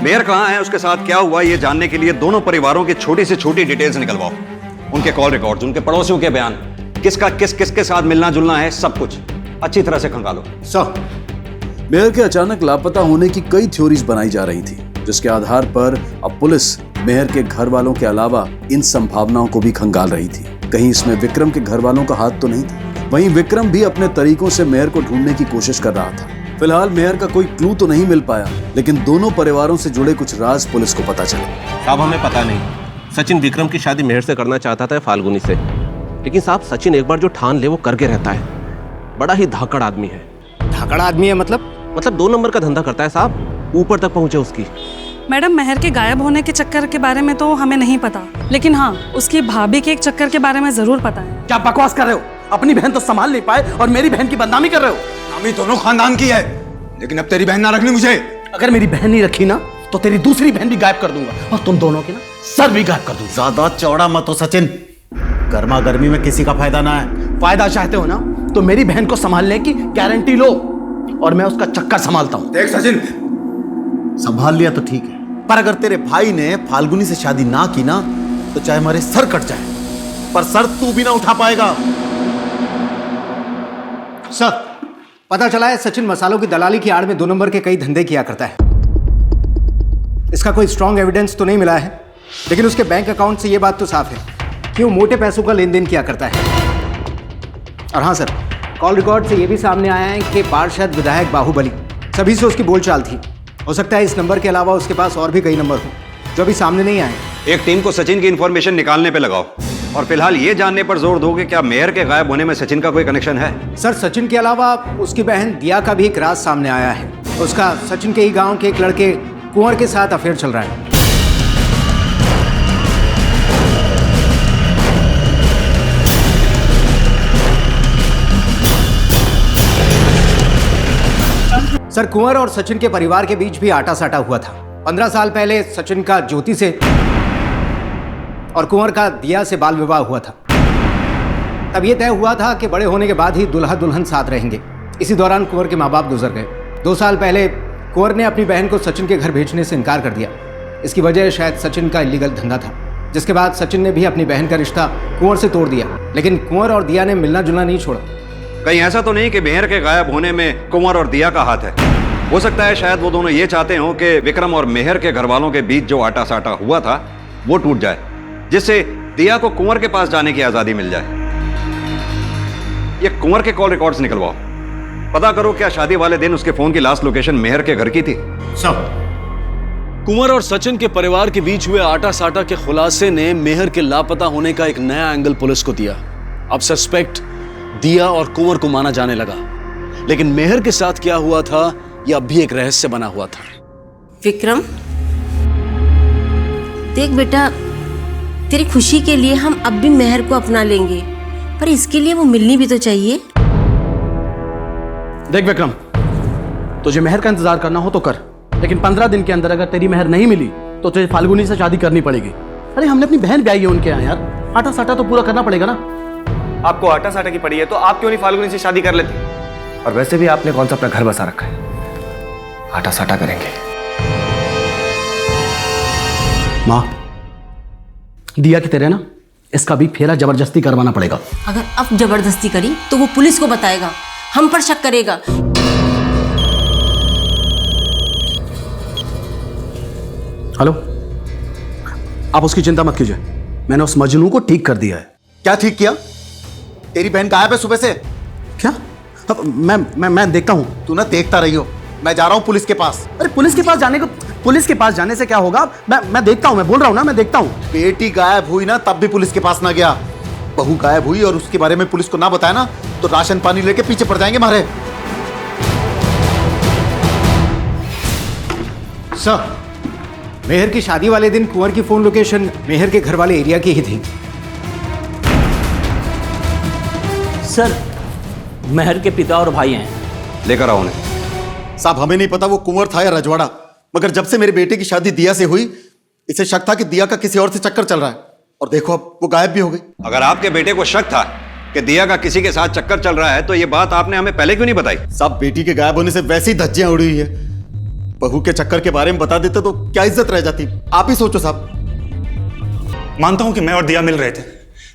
मेहर कहां है, उसके साथ क्या हुआ, यह जानने के लिए दोनों परिवारों की छोटी से छोटी डिटेल्स निकलवाओ। उनके कॉल रिकॉर्ड्स, उनके पड़ोसियों के बयान, किसका किसके साथ मिलना जुलना है, सब कुछ अच्छी तरह से खंगालो। मेहर के अचानक लापता होने की कई थ्योरीज बनाई जा रही थी, जिसके आधार पर अब पुलिस मेहर के घर वालों के अलावा इन संभावनाओं को भी खंगाल रही थी। कहीं इसमें विक्रम के घर वालों का हाथ तो नहीं था। वहीं विक्रम भी अपने तरीकों से मेहर को ढूंढने की कोशिश कर रहा था। फिलहाल मेहर का कोई क्लू तो नहीं मिल पाया, लेकिन दोनों परिवारों से जुड़े कुछ राज पुलिस को पता चले। साहब, हमें पता नहीं, सचिन विक्रम की शादी मेहर से करना चाहता था फाल्गुनी से, लेकिन साहब सचिन एक बार जो ठान ले वो करके रहता है। बड़ा ही धाकड़ आदमी है। धाकड़ आदमी है मतलब 2 नंबर का धंधा करता है साहब, ऊपर तक पहुंचे उसकी। मैडम, मेहर के गायब होने के चक्कर के बारे में तो हमें नहीं पता, लेकिन हाँ, उसकी भाभी के एक चक्कर के बारे में जरूर पता है। क्या बकवास कर रहे हो? अपनी बहन तो संभाल नहीं पाए और मेरी बहन की बदनामी कर रहे हो। नामी दोनों खानदान की है, लेकिन अब तेरी बहन ना रखनी मुझे। अगर मेरी बहन नहीं रखी ना तो तेरी दूसरी बहन भी गायब कर दूंगा और तुम दोनों के ना सर भी गायब कर दूंगा। ज्यादा चौड़ा मत हो सचिन, गर्मा गर्मी में किसी का फायदा ना है। फायदा चाहते हो ना तो मेरी बहन को संभालने की गारंटी लो और मैं उसका चक्कर संभालता हूं। देख सचिन, संभाल लिया तो ठीक है, पर अगर तेरे भाई ने फाल्गुनी से शादी ना की ना तो चाहे हमारे सर कट जाए, पर सर तू भी ना उठा पाएगा। सर, पता चला है सचिन मसालों की दलाली की आड़ में 2 नंबर के कई धंधे किया करता है। इसका कोई स्ट्रॉन्ग एविडेंस तो नहीं मिला है, लेकिन उसके बैंक अकाउंट से यह बात तो साफ है कि वो मोटे पैसों का लेन देन किया करता है। और हाँ सर, कॉल रिकॉर्ड से यह भी सामने आया है कि पार्षद विधायक बाहुबली सभी से उसकी बोलचाल थी। हो सकता है इस नंबर के अलावा उसके पास और भी कई नंबर हो जो अभी सामने नहीं आए। एक टीम को सचिन की इंफॉर्मेशन निकालने पे लगाओ और फिलहाल ये जानने पर जोर दो कि क्या मेहर के गायब होने में सचिन का कोई कनेक्शन है। सर, सचिन के अलावा उसकी बहन दिया का भी एक राज सामने आया है। उसका सचिन के ही गांव के एक लड़के कुंवर के साथ अफेयर चल रहा है। सर, कुंवर और सचिन के परिवार के बीच भी आटा साटा हुआ था। 15 साल पहले सचिन का ज्योति से और कुंवर का दिया से बाल विवाह हुआ था। तब यह तय हुआ था कि बड़े होने के बाद ही दुल्हा दुल्हन साथ रहेंगे। इसी दौरान कुंवर के माँ बाप गुजर गए। 2 साल पहले कुंवर ने अपनी बहन को सचिन के घर भेजने से इनकार कर दिया। इसकी वजह शायद सचिन का इलीगल धंधा था, जिसके बाद सचिन ने भी अपनी बहन का रिश्ता कुंवर से तोड़ दिया। लेकिन कुंवर और दिया ने मिलना जुलना नहीं छोड़ा। कहीं ऐसा तो नहीं कि मेहर के गायब होने में कुंवर और दिया का हाथ है? हो सकता है शायद वो दोनों ये चाहते हो कि विक्रम और मेहर के घर वालों के बीच जो आटा साटा हुआ था वो टूट जाए, जिससे दिया को कुंवर के पास जाने की आजादी मिल जाए। ये कुंवर के कॉल रिकॉर्ड्स निकलवाओ, पता करो क्या शादी वाले दिन उसके फोन की लास्ट लोकेशन मेहर के घर की थी। सब कुंवर और सचिन के परिवार के बीच हुए आटा साटा के खुलासे ने मेहर के लापता होने का एक नया एंगल पुलिस को दिया। अब सस्पेक्ट दिया और कुंवर को माना जाने लगा, लेकिन मेहर के साथ क्या हुआ था यह अब भी एक रहस्य बना हुआ था। विक्रम, देख बेटा, तेरी खुशी के लिए हम अब भी मेहर को अपना लेंगे, पर इसके लिए वो मिलनी भी तो चाहिए। देख विक्रम, तुझे मेहर का इंतजार करना हो तो कर, लेकिन 15 दिन के अंदर अगर तेरी मेहर नहीं मिली तो तुझे फाल्गुनी से शादी करनी पड़ेगी। अरे हमने अपनी बहन ब्याही है उनके यहाँ यार, आटा साटा तो पूरा करना पड़ेगा ना। आपको आटा साटा की पड़ी है तो आप क्यों नहीं फाल्गुनी से शादी कर लेते? और वैसे भी आपने कौन सा अपना घर बसा रखा है, आटा साटा करेंगे। माँ, दिया कि तेरे ना इसका भी फेरा जबरदस्ती करवाना पड़ेगा। अगर अब जबरदस्ती करी तो वो पुलिस को बताएगा, हम पर शक करेगा। हेलो, आप उसकी चिंता मत कीजिए, मैंने उस मजनू को ठीक कर दिया है। क्या ठीक किया? तेरी बहन गायब है सुबह से। क्या? अब मैं देखता हूँ। तू ना देखता रही हो, मैं जा रहा हूँ पुलिस के पास। अरे पुलिस के पास जाने से क्या होगा? मैं देखता हूँ, मैं बोल रहा हूँ ना, मैं देखता हूँ। बेटी गायब हुई ना, तब भी पुलिस के पास ना गया। बहू गायब हुई और उसके बारे में पुलिस को ना बताया ना तो राशन पानी लेके पीछे पड़ जाएंगे हमारे। सर, मेहर की शादी वाले दिन कुंवर की फोन लोकेशन मेहर के घर वाले एरिया की ही थी। सर, मेहर के पिता और भाई हैं। लेकर आओ उन्हें। साहब, हमें नहीं पता वो कुंवर था या रजवाड़ा, मगर जब से मेरे बेटे की शादी दिया से हुई, इसे शक था कि दिया का किसी और से चक्कर चल रहा है, और देखो अब वो गायब भी हो गई। अगर आपके बेटे को शक था कि दिया का किसी के साथ चक्कर चल रहा है तो ये बात आपने हमें पहले क्यों नहीं बताई? साहब, बेटी के गायब होने से वैसी धज्जियां उड़ी हुई है, बहू के चक्कर के बारे में बता देते तो क्या इज्जत रह जाती। आप ही सोचो साहब। मानता हूं कि मैं और दिया मिल रहे थे,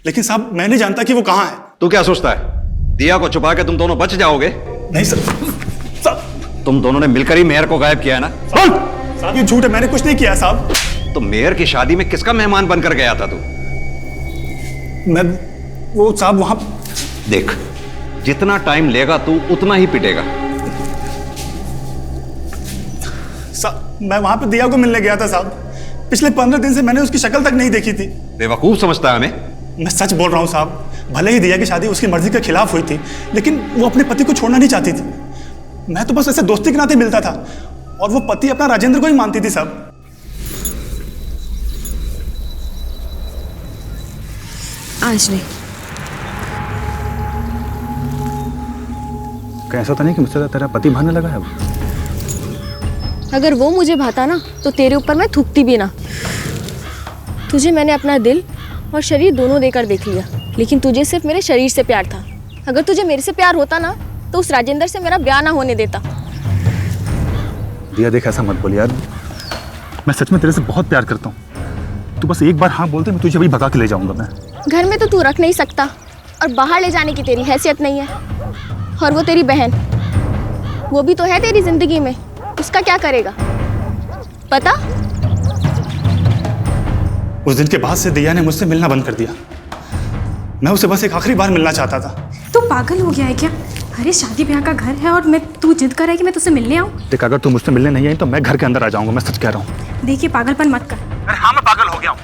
लेकिन साहब मैं नहीं जानता कि वो कहां है। तू क्या सोचता है दिया को छुपा के तुम दोनों बच जाओगे? नहीं सर, तुम दोनों ने मिलकर ही मेयर को गायब किया है ना? साहब ये झूठ है, मैंने कुछ नहीं किया साहब। तो मेयर की शादी में किसका मेहमान बनकर गया था तू? मैं वो साहब वहां। देख, जितना टाइम लेगा तू उतना ही पिटेगा। साहब मैं वहां पे दिया को मिलने गया था साहब। पिछले 15 दिन से मैंने उसकी शक्ल तक नहीं देखी थी। बेवकूफ समझता है हमें? मैं सच बोल रहा हूं साहब, भले ही दिया की शादी उसकी मर्जी के खिलाफ हुई थी, लेकिन वो अपने पति को छोड़ना नहीं चाहती थी। मैं तो बस ऐसे दोस्ती के नाते मिलता था, और वो पति अपना राजेंद्र को ही मानती थी साहब। आज नहीं। कैसा तो नहीं कि मुझसे तेरा पति भागने लगा है? अगर वो मुझे भाता ना तो तेरे ऊपर मैं थूकती भी ना। तुझे मैंने अपना दिल और शरीर दोनों देकर देख लिया, लेकिन तुझे सिर्फ मेरे शरीर से प्यार था। अगर तुझे मेरे से प्यार होता ना तो उस राजेंद्र से मेरा ब्याह ना होने देता। दिया देख, ऐसा मत बोल यार, मैं सच में तेरे से बहुत प्यार करता हूँ। तू बस एक बार हाँ बोलते, मैं तुझे अभी भगा के ले जाऊंगा। मैं घर में तो तू रख नहीं सकता और बाहर ले जाने की तेरी हैसियत नहीं है। और वो तेरी बहन, वो भी तो है तेरी जिंदगी में, उसका क्या करेगा पता? उस दिन के बाद से दिया ने मुझसे मिलना बंद कर दिया। मैं उसे बस एक आखिरी बार मिलना चाहता था। तू पागल हो गया है क्या? अरे शादी ब्याह का घर है और तू जिद कर रहा है कि मैं तुझसे मिलने आऊं? देख, अगर तू मुझसे मिलने नहीं आई तो मैं घर के अंदर आ जाऊंगा, मैं सच कह रहा हूँ। देखिए, पागलपन मत कर। अरे हाँ, मैं पागल हो गया हूँ।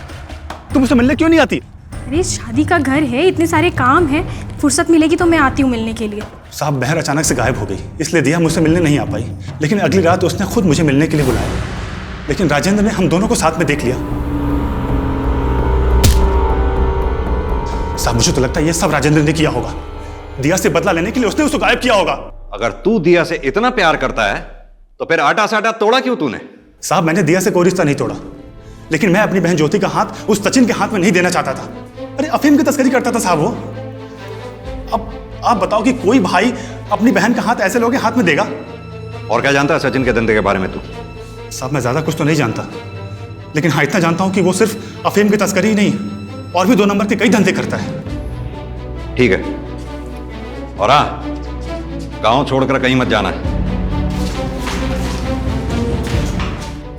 तू मुझसे मिलने क्यों नहीं आती? अरे शादी का घर है, इतने सारे काम है, फुर्सत मिलेगी तो मैं आती हूँ मिलने के लिए। साहब, बहर अचानक से गायब हो गई, इसलिए दिया मुझसे मिलने नहीं आ पाई। लेकिन अगली रात उसने खुद मुझे मिलने के लिए बुलाया, लेकिन राजेंद्र ने हम दोनों को साथ में देख लिया। साहब, मुझे तो लगता है ये सब राजेंद्र ने किया होगा। दिया से बदला लेने के लिए उसने उसको गायब किया होगा। अगर तू दिया से इतना प्यार करता है तो फिर आटा साटा तोड़ा क्यों तूने? साहब, मैंने दिया से कोई रिश्ता नहीं तोड़ा, लेकिन मैं अपनी बहन ज्योति का हाथ उस सचिन के हाथ में नहीं देना चाहता था। अरे अफीम की तस्करी करता था साहब वो। अब आप बताओ कि कोई भाई अपनी बहन का हाथ ऐसे लोगों के हाथ में देगा? और क्या जानता है सचिन के धंधे के बारे में तू? साहब, मैं ज्यादा कुछ तो नहीं जानता, लेकिन हाँ इतना जानता हूं कि वो सिर्फ अफीम की तस्करी ही नहीं, और भी 2 नंबर के कई धंधे करता है। ठीक है, और हाँ, गांव छोड़कर कहीं मत जाना है।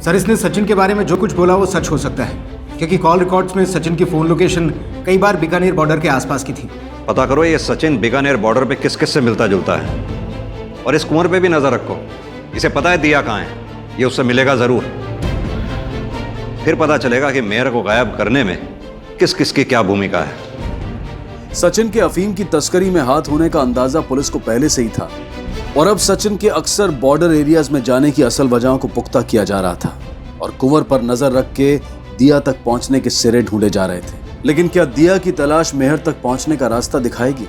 सर, इसने सचिन के बारे में जो कुछ बोला वो सच हो सकता है, क्योंकि कॉल रिकॉर्ड्स में सचिन की फोन लोकेशन कई बार बीकानेर बॉर्डर के आसपास की थी। पता करो ये सचिन बीकानेर बॉर्डर पे किस किस से मिलता जुलता है, और इस कुंवर पे भी नजर रखो। इसे पता है दिया कहाँ है, ये उससे मिलेगा जरूर। फिर पता चलेगा कि मेयर को गायब करने में किस किस की क्या भूमिका है। सचिन के अफीम की तस्करी में हाथ होने का अंदाजा पुलिस को पहले से ही था, और अब सचिन के अक्सर बॉर्डर एरियाज में जाने की असल वजहों को पुख्ता किया जा रहा था और कुंवर पर नजर रख के दिया तक पहुंचने के सिरे ढूंढे जा रहे थे। लेकिन क्या दिया की तलाश मेहर तक पहुंचने का रास्ता दिखाएगी?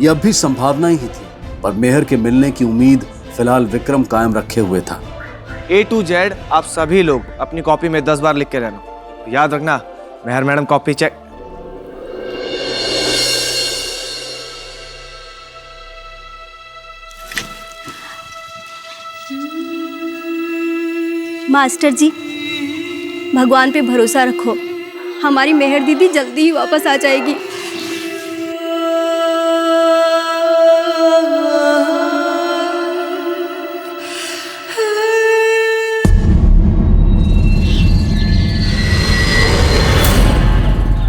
यह अब भी संभावना ही थी, पर मेहर के मिलने की उम्मीद फिलहाल विक्रम कायम रखे हुए था। A to Z आप सभी लोग अपनी कॉपी में 10 बार लिख के रहना। याद रखना, मेहर मैडम कॉपी चेक। मास्टर जी, भगवान पे भरोसा रखो, हमारी मेहर दीदी जल्दी ही वापस आ जाएगी।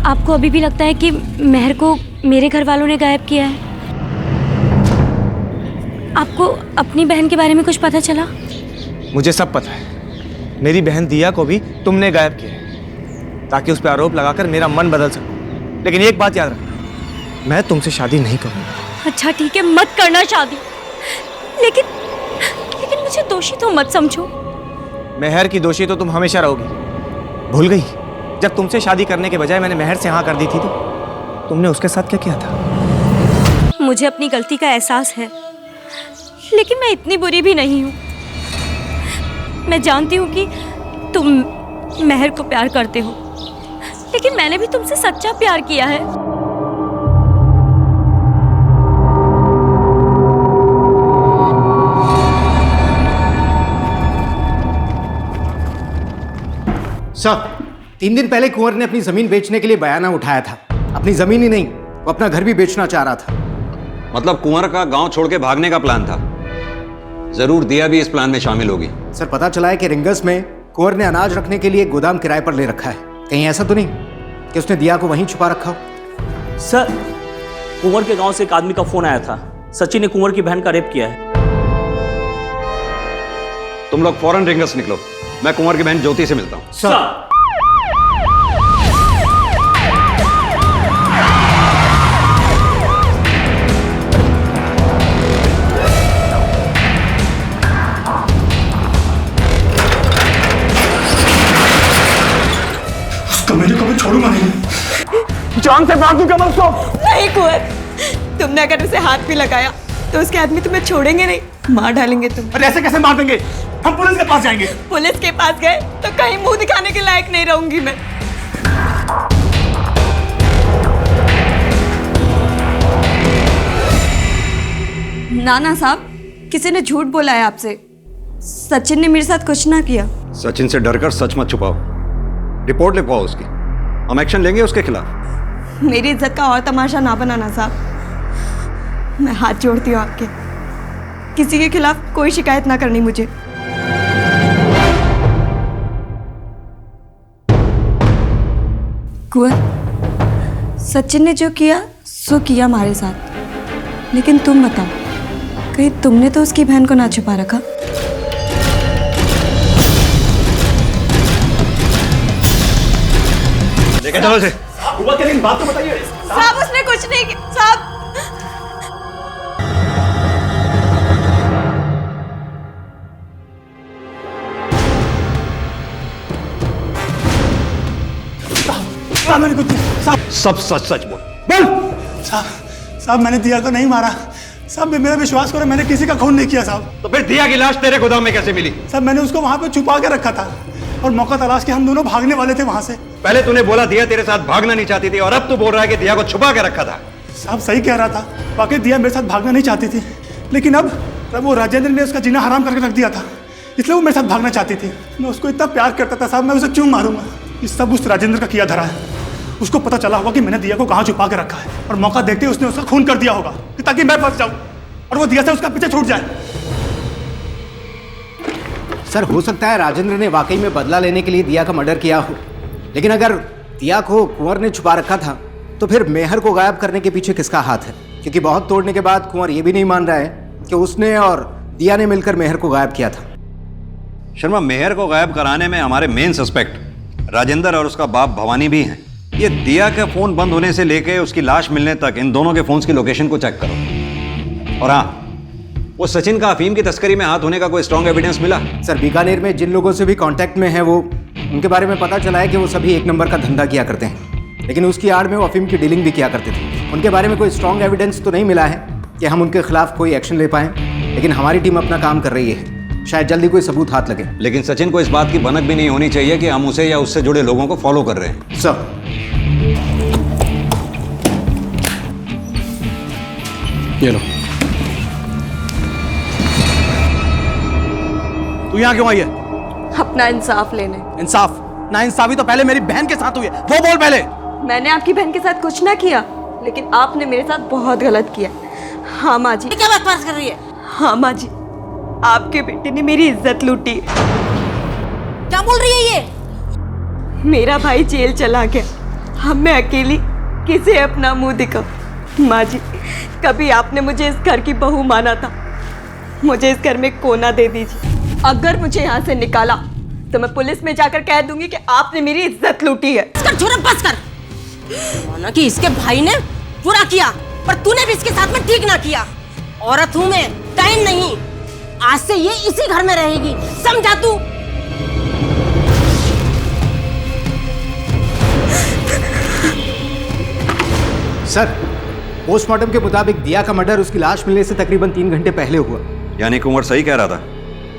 आपको अभी भी लगता है कि मेहर को मेरे घर वालों ने गायब किया है? आपको अपनी बहन के बारे में कुछ पता चला? मुझे सब पता है। मेरी बहन दिया को भी तुमने गायब किया है ताकि उस पर आरोप लगाकर मेरा मन बदल सको। लेकिन एक बात याद रखना, मैं तुमसे शादी नहीं करूंगा। अच्छा ठीक है, मत करना शादी, लेकिन मुझे दोषी तो मत समझो। मेहर की दोषी तो तुम हमेशा रहोगी। भूल गई जब तुमसे शादी करने के बजाय मैंने मेहर से हाँ कर दी थी तो तुमने उसके साथ क्या किया था? मुझे अपनी गलती का एहसास है, लेकिन मैं इतनी बुरी भी नहीं हूँ। मैं जानती हूँ कि तुम मेहर को प्यार करते हो, लेकिन मैंने भी तुमसे सच्चा प्यार किया है। सर, 3 दिन पहले कुंवर ने अपनी जमीन बेचने के लिए बयाना उठाया था। अपनी जमीन ही नहीं, वो अपना घर भी बेचना चाह रहा था। मतलब कुंवर का गांव छोड़ के भागने का प्लान था। जरूर दिया भी इस प्लान में शामिल होगी। सर, पता चला है कि रिंगस में कुंवर ने अनाज रखने के लिए गोदाम किराए पर ले रखा है। कहीं ऐसा तो नहीं कि उसने दिया को वहीं छुपा रखा हो? सर, कुंवर के गांव से एक आदमी का फोन आया था। सचिन ने कुंवर की बहन का रेप किया है। तुम लोग फौरन रिंगस निकलो, मैं कुंवर की बहन ज्योति से मिलता हूं। सर। मेरे को भी छोड़ूंगा नहीं। जान से मार दूंगा मैं उसको। नहीं कुंवर, तुमने अगर उसे हाथ भी लगाया तो उसके आदमी तुम्हें छोड़ेंगे नहीं, मार डालेंगे तुम। अरे ऐसे कैसे मार देंगे? हम पुलिस के पास जाएंगे। पुलिस के पास गए तो कहीं मुंह दिखाने के लायक नहीं रहूंगी मैं। नाना साहब, किसी ने झूठ बोला है आपसे। सचिन ने मेरे साथ कुछ ना किया। सचिन से डरकर सच मत छुपाओ, रिपोर्ट लिखवाओ उसकी, हम एक्शन लेंगे उसके खिलाफ। मेरी इज्जत का और तमाशा ना बनाना साहब, मैं हाथ जोड़ती हूँ आपके। किसी के खिलाफ कोई शिकायत ना करनी मुझे। कुंवर, सचिन ने जो किया सो किया हमारे साथ, लेकिन तुम बताओ, कहीं तुमने तो उसकी बहन को ना छुपा रखा? लेके चलो इसे। बात तो बताइए साहब। उसने कुछ नहीं किया साहब। मैंने कुछ सब सच सच बोल। साहब, मैंने दिया को नहीं मारा। साहब, मेरा विश्वास करो, मैंने किसी का खून नहीं किया साहब। तो फिर दिया की लाश तेरे गोदाम में कैसे मिली? साहब, मैंने उसको वहां पे छुपा के रखा था और मौका तलाश के हम दोनों भागने वाले थे वहां से। पहले तूने बोला दिया तेरे साथ भागना नहीं चाहती थी और अब तू बोल रहा है कि दिया को छुपा के रखा था। साहब, सही कह रहा था, वाकई दिया मेरे साथ भागना नहीं चाहती थी, लेकिन अब वो राजेंद्र ने उसका जीना हराम करके रख दिया था, इसलिए वो मेरे साथ भागना चाहती थी। मैं उसको इतना प्यार करता था साहब, मैं उसे क्यों मारूंगा? ये सब उस राजेंद्र का किया धरा है। उसको पता चला होगा कि मैंने दिया को कहाँ छुपा के रखा है और मौका देखते ही उसने उसका खून कर दिया होगा ताकि मैं फंस जाऊं और वो दिया से उसका पीछे छूट जाए। सर, हो सकता है राजेंद्र ने वाकई में बदला लेने के लिए दिया का मर्डर किया हो, लेकिन अगर दिया को कुंवर ने छुपा रखा था तो फिर मेहर को गायब करने के पीछे किसका हाथ है? क्योंकि बहुत तोड़ने के बाद कुंवर ये भी नहीं मान रहा है कि उसने और दिया ने मिलकर मेहर को गायब किया था। शर्मा, मेहर को गायब कराने में हमारे मेन सस्पेक्ट राजेंद्र और उसका बाप भवानी भी हैं। ये दिया का फोन बंद होने से लेके उसकी लाश मिलने तक इन दोनों के फोन्स की लोकेशन को चेक करो। और हाँ, वो सचिन का अफीम की तस्करी में हाथ होने का कोई स्ट्रॉन्ग एविडेंस मिला? सर बीकानेर में जिन लोगों से भी कांटेक्ट में है वो उनके बारे में पता चला है कि वो सभी एक नंबर का धंधा किया करते हैं, लेकिन उसकी आड़ में वो अफीम की डीलिंग भी किया करते थे। उनके बारे में कोई स्ट्रॉन्ग एविडेंस तो नहीं मिला है कि हम उनके खिलाफ कोई एक्शन ले पाएं, लेकिन हमारी टीम अपना काम कर रही है, शायद जल्दी कोई सबूत हाथ लगे। लेकिन सचिन को इस बात की भनक भी नहीं होनी चाहिए कि हम उसे या उससे जुड़े लोगों को फॉलो कर रहे हैं। सर ये लो। तू यहाँ क्यों आई है? अपना इंसाफ लेने। इंसाफ? ना इंसाफी तो पहले मेरी बहन के साथ हुई है, वो बोल पहले। मैंने आपकी बहन के साथ कुछ ना किया, लेकिन आपने मेरे साथ बहुत गलत किया। हाँ माँ जी। क्या बकवास कर रही है? हाँ माँ जी, आपके बेटे ने मेरी इज्जत लूटी। क्या बोल रही है ये? मेरा भाई जेल चला गया, अब मैं अकेली किसे अपना मुंह दिखाऊं? माँ जी, कभी आपने मुझे इस घर की बहू माना था, मुझे इस घर में कोना दे दीजिए। अगर मुझे यहाँ से निकाला तो मैं पुलिस में जाकर कह दूंगी कि आपने मेरी इज्जत लूटी है। इसका छोरा बस कर। माना कि इसके भाई ने बुरा किया, पर तूने भी इसके साथ में ठीक ना किया। औरत हूं मैं, टाइम नहीं। आज से ये इसी घर में रहेगी, समझा तू? सर, पोस्टमार्टम के मुताबिक दिया का मर्डर उसकी लाश मिलने से तकरीबन 3 घंटे पहले हुआ। यानी कुंवर सही कह रहा था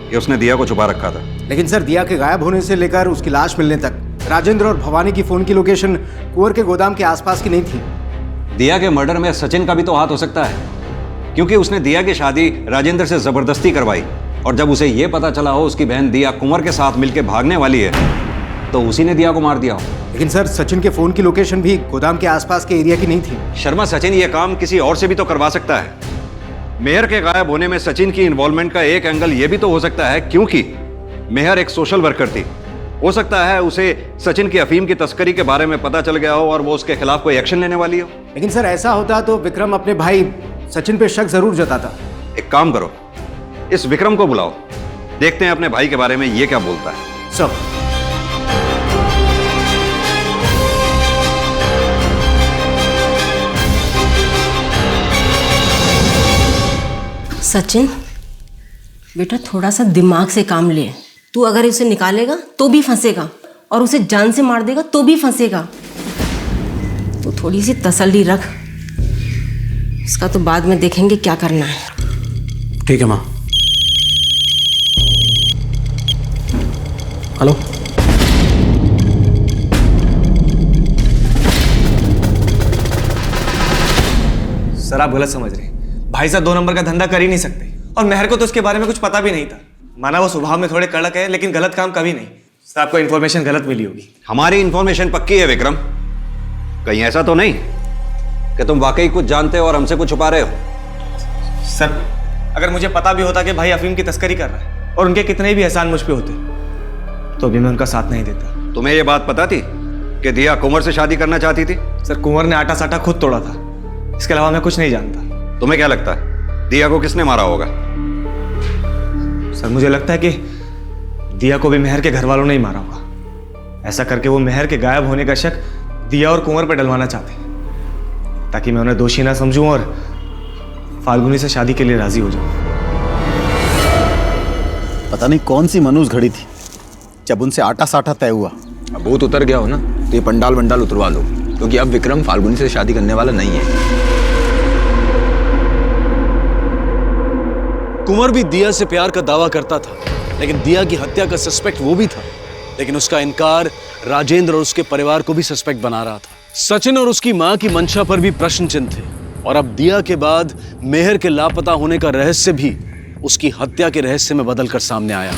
कि उसने दिया को छुपा रखा था। लेकिन सर, दिया के गायब होने से लेकर उसकी लाश मिलने तक राजेंद्र और भवानी की फोन की लोकेशन कुंवर के गोदाम के आसपास की नहीं थी। दिया के मर्डर में सचिन का भी तो हाथ हो सकता है, क्योंकि उसने दिया की शादी राजेंद्र से जबरदस्ती करवाई, और जब उसे यह पता चला हो उसकी बहन दिया कुंवर के साथ मिलकर भागने वाली है, तो उसी ने दिया को मार दिया हो। लेकिन सर, सचिन के फोन की लोकेशन भी गोदाम के आसपास के एरिया की नहीं थी। शर्मा, सचिन ये काम किसी और से भी तो करवा सकता है। मेहर के गायब होने में सचिन की इन्वॉल्वमेंट का एक एंगल ये भी तो हो सकता है, क्योंकि मेहर एक सोशल वर्कर थी। हो सकता है उसे सचिन की अफीम की तस्करी के बारे में पता चल गया हो और वो उसके खिलाफ कोई एक्शन लेने वाली हो। लेकिन सर, ऐसा होता तो विक्रम अपने भाई सचिन पे शक जरूर जताता। एक काम करो, इस विक्रम को बुलाओ, देखते हैं अपने भाई के बारे में ये क्या बोलता है। सब सचिन बेटा, थोड़ा सा दिमाग से काम ले। तू अगर इसे निकालेगा तो भी फंसेगा, और उसे जान से मार देगा तो भी फंसेगा। तो थोड़ी सी तसल्ली रख, इसका तो बाद में देखेंगे क्या करना है। ठीक है माँ। हेलो। सर, आप गलत समझ रहे हैं। भाई साहब 2 नंबर का धंधा कर ही नहीं सकते, और मेहर को तो उसके बारे में कुछ पता भी नहीं था। माना वो स्वभाव में थोड़े कड़क है, लेकिन गलत काम कभी नहीं। सर, आपको इन्फॉर्मेशन गलत मिली होगी। हमारी इन्फॉर्मेशन पक्की है विक्रम, कहीं ऐसा तो नहीं कि तुम वाकई कुछ जानते हो और हमसे कुछ छुपा रहे हो? सर, अगर मुझे पता भी होता कि भाई अफीम की तस्करी कर रहा है और उनके कितने भी एहसान मुझ पे होते, तो भी मैं उनका साथ नहीं देता। तुम्हें ये बात पता थी कि दिया कुंवर से शादी करना चाहती थी? सर, कुंवर ने आटा साटा खुद तोड़ा था, इसके अलावा मैं कुछ नहीं जानता। तुम्हें क्या लगता है दिया को किसने मारा होगा? सर, मुझे लगता है कि दिया को भी मेहर के घर वालों ने ही मारा होगा। ऐसा करके वो मेहर के गायब होने का शक दिया और कुंवर पर डलवाना चाहते हैं, ताकि मैं उन्हें दोषी ना समझूं और फाल्गुनी से शादी के लिए राजी हो जाऊं। पता नहीं कौन सी मनूस घड़ी थी जब उनसे आटा साटा तय हुआ। अब भूत उतर गया हो ना, तो ये पंडाल वंडाल उतरवा लो, क्योंकि अब विक्रम फाल्गुनी से शादी करने वाला नहीं है। कुंवर भी दिया से प्यार का दावा करता था, लेकिन दिया की हत्या का सस्पेक्ट वो भी था, लेकिन उसका इनकार राजेंद्र और उसके परिवार को भी सस्पेक्ट बना रहा था। सचिन और उसकी मां की मंशा पर भी प्रश्न चिन्ह थे, और अब दिया के बाद मेहर के लापता होने का रहस्य भी उसकी हत्या के रहस्य में बदलकर सामने आया।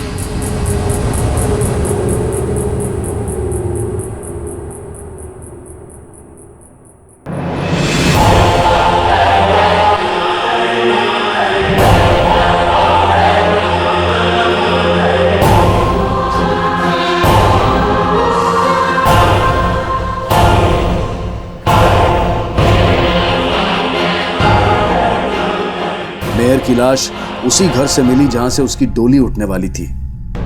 मेहर की लाश उसी घर से मिली जहां से उसकी डोली उठने वाली थी,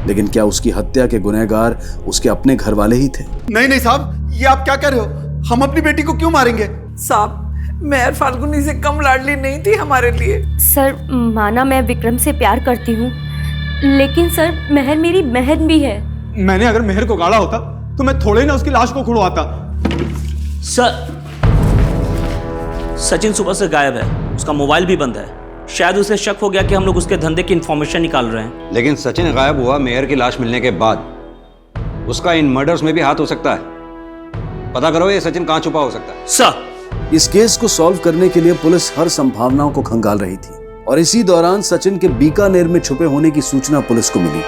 लेकिन क्या उसकी हत्या के गुनहगार उसके अपने घर वाले ही थे? नहीं नहीं साहब, ये आप क्या कर रहे हो? हम अपनी बेटी को क्यों मारेंगे? साहब, मेहर फाल्गुनी से कम लाडली नहीं थी हमारे लिए। सर माना मैं विक्रम से प्यार करती हूँ, लेकिन सर मेहर मेरी बहन भी है। मैंने अगर मेहर को गाड़ा होता तो मैं थोड़े ना उसकी लाश को खुड़वाता। सर, सचिन सुबह से गायब है, उसका मोबाइल भी बंद है। शायद उसे शक हो गया कि हम लोग उसके धंधे की इंफॉर्मेशन निकाल रहे हैं। लेकिन सचिन गायब हुआ मेहर की लाश मिलने के बाद, उसका इन मर्डर्स में भी हाथ हो सकता है। पता करो ये सचिन कहां छुपा हो सकता है। सर, इस केस को सॉल्व करने के लिए पुलिस हर संभावनाओं को खंगाल रही थी और इसी दौरान सचिन के बीकानेर में छुपे होने की सूचना पुलिस को मिली।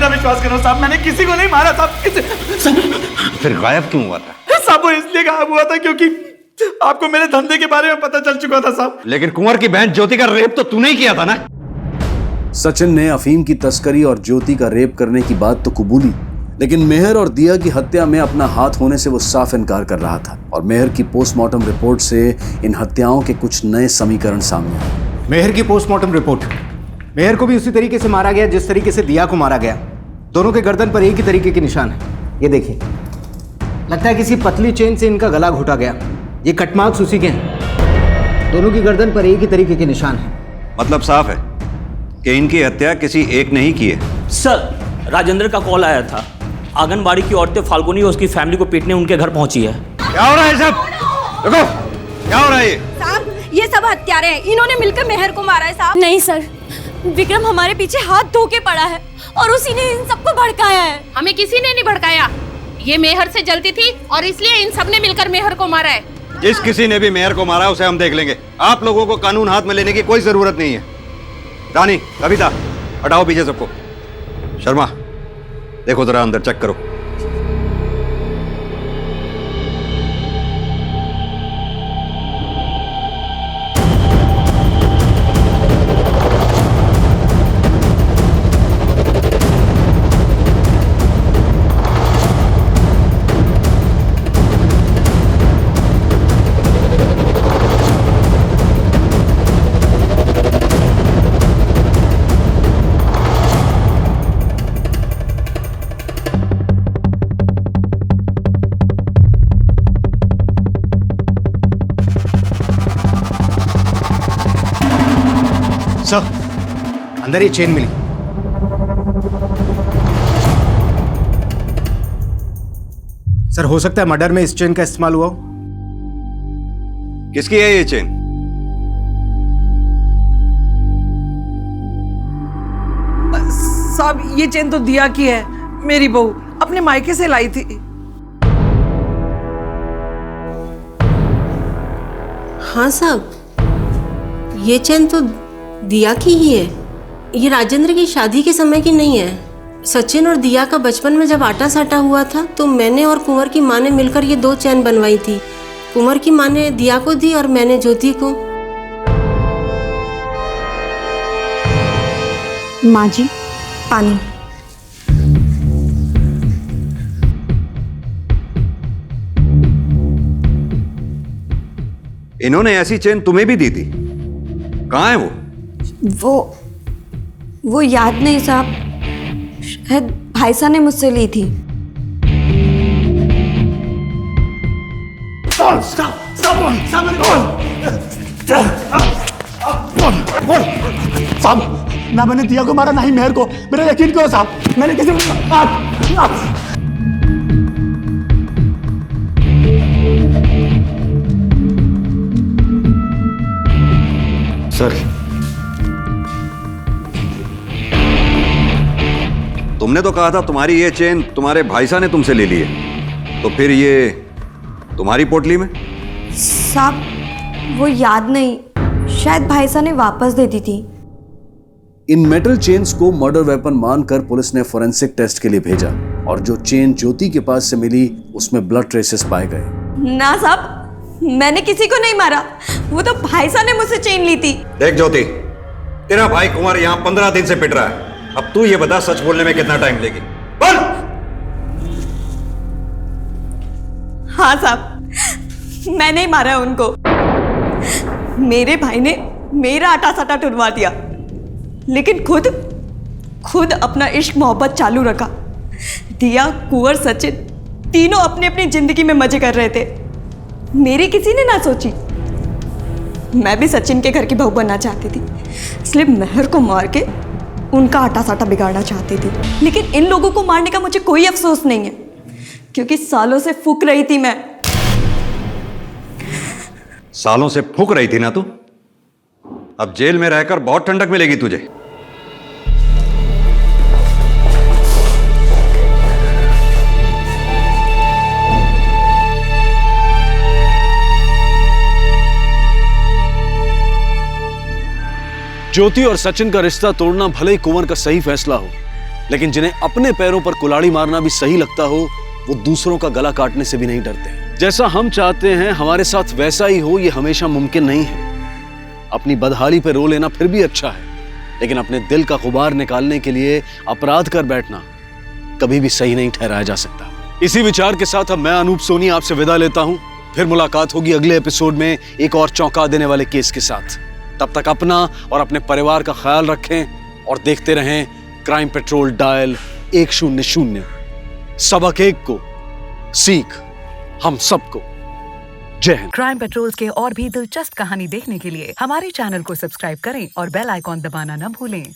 विश्वास करो साहब, मैंने किसी को नहीं मारा साहब। फिर गायब क्यों हुआ था? साहब वो इसलिए गायब हुआ था क्योंकि आपको मेरे धंधे के बारे में पता चल चुका था साहब। लेकिन कुंवर की बहन ज्योति का रेप तो तूने ही किया था ना? सचिन ने अफीम की तस्करी और ज्योति का रेप करने की बात तो कबूली, लेकिन मेहर और दिया की हत्या में अपना हाथ होने से वो साफ इनकार कर रहा था। और मेहर की पोस्टमार्टम रिपोर्ट से इन हत्याओं के कुछ नए समीकरण सामने आए। मेहर की पोस्टमार्टम रिपोर्ट, मेहर को भी उसी तरीके से मारा गया जिस तरीके से दिया को मारा गया। दोनों के गर्दन पर एक ही तरीके के निशान है। ये देखिए, लगता है किसी पतली चेन से इनका गला घोटा गया। ये कट मार्क्स उसी के हैं। दोनों की गर्दन पर एक ही तरीके के निशान है। मतलब साफ है कि इनकी हत्या किसी एक ने ही की है। सर, राजेंद्र का कॉल आया था। आंगनबाड़ी की औरतें फाल्गुनी और उसकी फैमिली को पीटने उनके घर पहुंची है। क्या हो रहा है सब? देखो क्या हो रहा है ये? साहब, ये सब हत्यारे हैं। इन्होंने मिलकर मेहर को मारा है साहब। नहीं सर, विक्रम हमारे पीछे हाथ धो के पड़ा है और उसी ने इन सबको भड़काया है। हमें किसी ने नहीं भड़काया, ये मेहर से जलती थी और इसलिए इन सब ने मिलकर मेहर को मारा है। जिस किसी ने भी मेहर को मारा उसे हम देख लेंगे। आप लोगों को कानून हाथ में लेने की कोई जरूरत नहीं है। रानी, कविता, हटाओ पीछे सबको। शर्मा, देखो जरा अंदर चेक करो। सर, अंदर ये चेन मिली। सर, हो सकता है मर्डर में इस चेन का इस्तेमाल हुआ हो। किसकी है ये चेन? साहब, ये चेन तो दिया की है। मेरी बहू अपने मायके से लाई थी। हाँ साहब, ये चेन तो दिया की ही है। ये राजेंद्र की शादी के समय की नहीं है। सचिन और दिया का बचपन में जब आटा साटा हुआ था तो मैंने और कुंवर की माँ ने मिलकर ये 2 चैन बनवाई थी। कुंवर की माँ ने दिया को दी और मैंने ज्योति को। माँ जी, पानी। इन्होंने ऐसी चेन तुम्हें भी दी थी? कहाँ है वो? वो याद नहीं साहब, शायद भाई साहब ने मुझसे ली थी। साहब, ना मैंने दिया को मारा ना ही मेहर को। मेरा यकीन करो साहब, मैंने किसी सर, तुमने तो कहा था तुम्हारी ये चेन तुम्हारे भाई साहब ने तुमसे ले ली है, तो फिर ये तुम्हारी पोटली में? साहब, वो याद नहीं, शायद भाई साहब ने वापस दे दी थी। इन मेटल चेन्स को मर्डर वेपन मानकर पुलिस ने फोरेंसिक टेस्ट के लिए भेजा और जो चेन ज्योति के पास से मिली उसमें ब्लड ट्रेसेस पाए गए। ना साहब, मैंने किसी को नहीं मारा, वो तो भाई साहब ने मुझसे चेन ली थी। देख ज्योति, तेरा भाई कुंवर यहाँ 15 दिन से पिट रहा है। अब तू ये बता, सच बोलने में कितना टाइम लेगी? बोल। हाँ साहब, मैंने ही मारा है उनको। मेरे भाई ने मेरा आटा साटा टुरवा दिया, लेकिन खुद अपना इश्क मोहब्बत चालू रखा। दिया, कुंवर, सचिन तीनों अपनी अपनी जिंदगी में मजे कर रहे थे। मेरी किसी ने ना सोची। मैं भी सचिन के घर की बहू बनना चाहती थी, इसलिए मेहर को मार के उनका आटा साटा बिगाड़ना चाहती थी। लेकिन इन लोगों को मारने का मुझे कोई अफसोस नहीं है, क्योंकि सालों से फूक रही थी मैं। सालों से फूक रही थी ना तू? अब जेल में रहकर बहुत ठंडक मिलेगी तुझे। ज्योति और सचिन का रिश्ता तोड़ना भले ही कुंवर का सही फैसला हो, लेकिन जिन्हें अपने पैरों पर कुल्हाड़ी मारना भी सही लगता हो, वो दूसरों का गला काटने से भी नहीं डरते। जैसा हम चाहते हैं हमारे साथ वैसा ही हो, ये हमेशा मुमकिन नहीं है। अपनी बदहाली पे रो लेना फिर भी अच्छा है, लेकिन अपने दिल का गुबार निकालने के लिए अपराध कर बैठना कभी भी सही नहीं ठहराया जा सकता। इसी विचार के साथ अब मैं अनूप सोनी आपसे विदा लेता हूं। फिर मुलाकात होगी अगले एपिसोड में एक और चौंका देने वाले केस के साथ। तब तक अपना और अपने परिवार का ख्याल रखें और देखते रहें क्राइम पेट्रोल डायल 100। सबक एक को, सीख हम सबको। जय हिंद। क्राइम पेट्रोल के और भी दिलचस्प कहानी देखने के लिए हमारे चैनल को सब्सक्राइब करें और बेल आइकॉन दबाना न भूलें।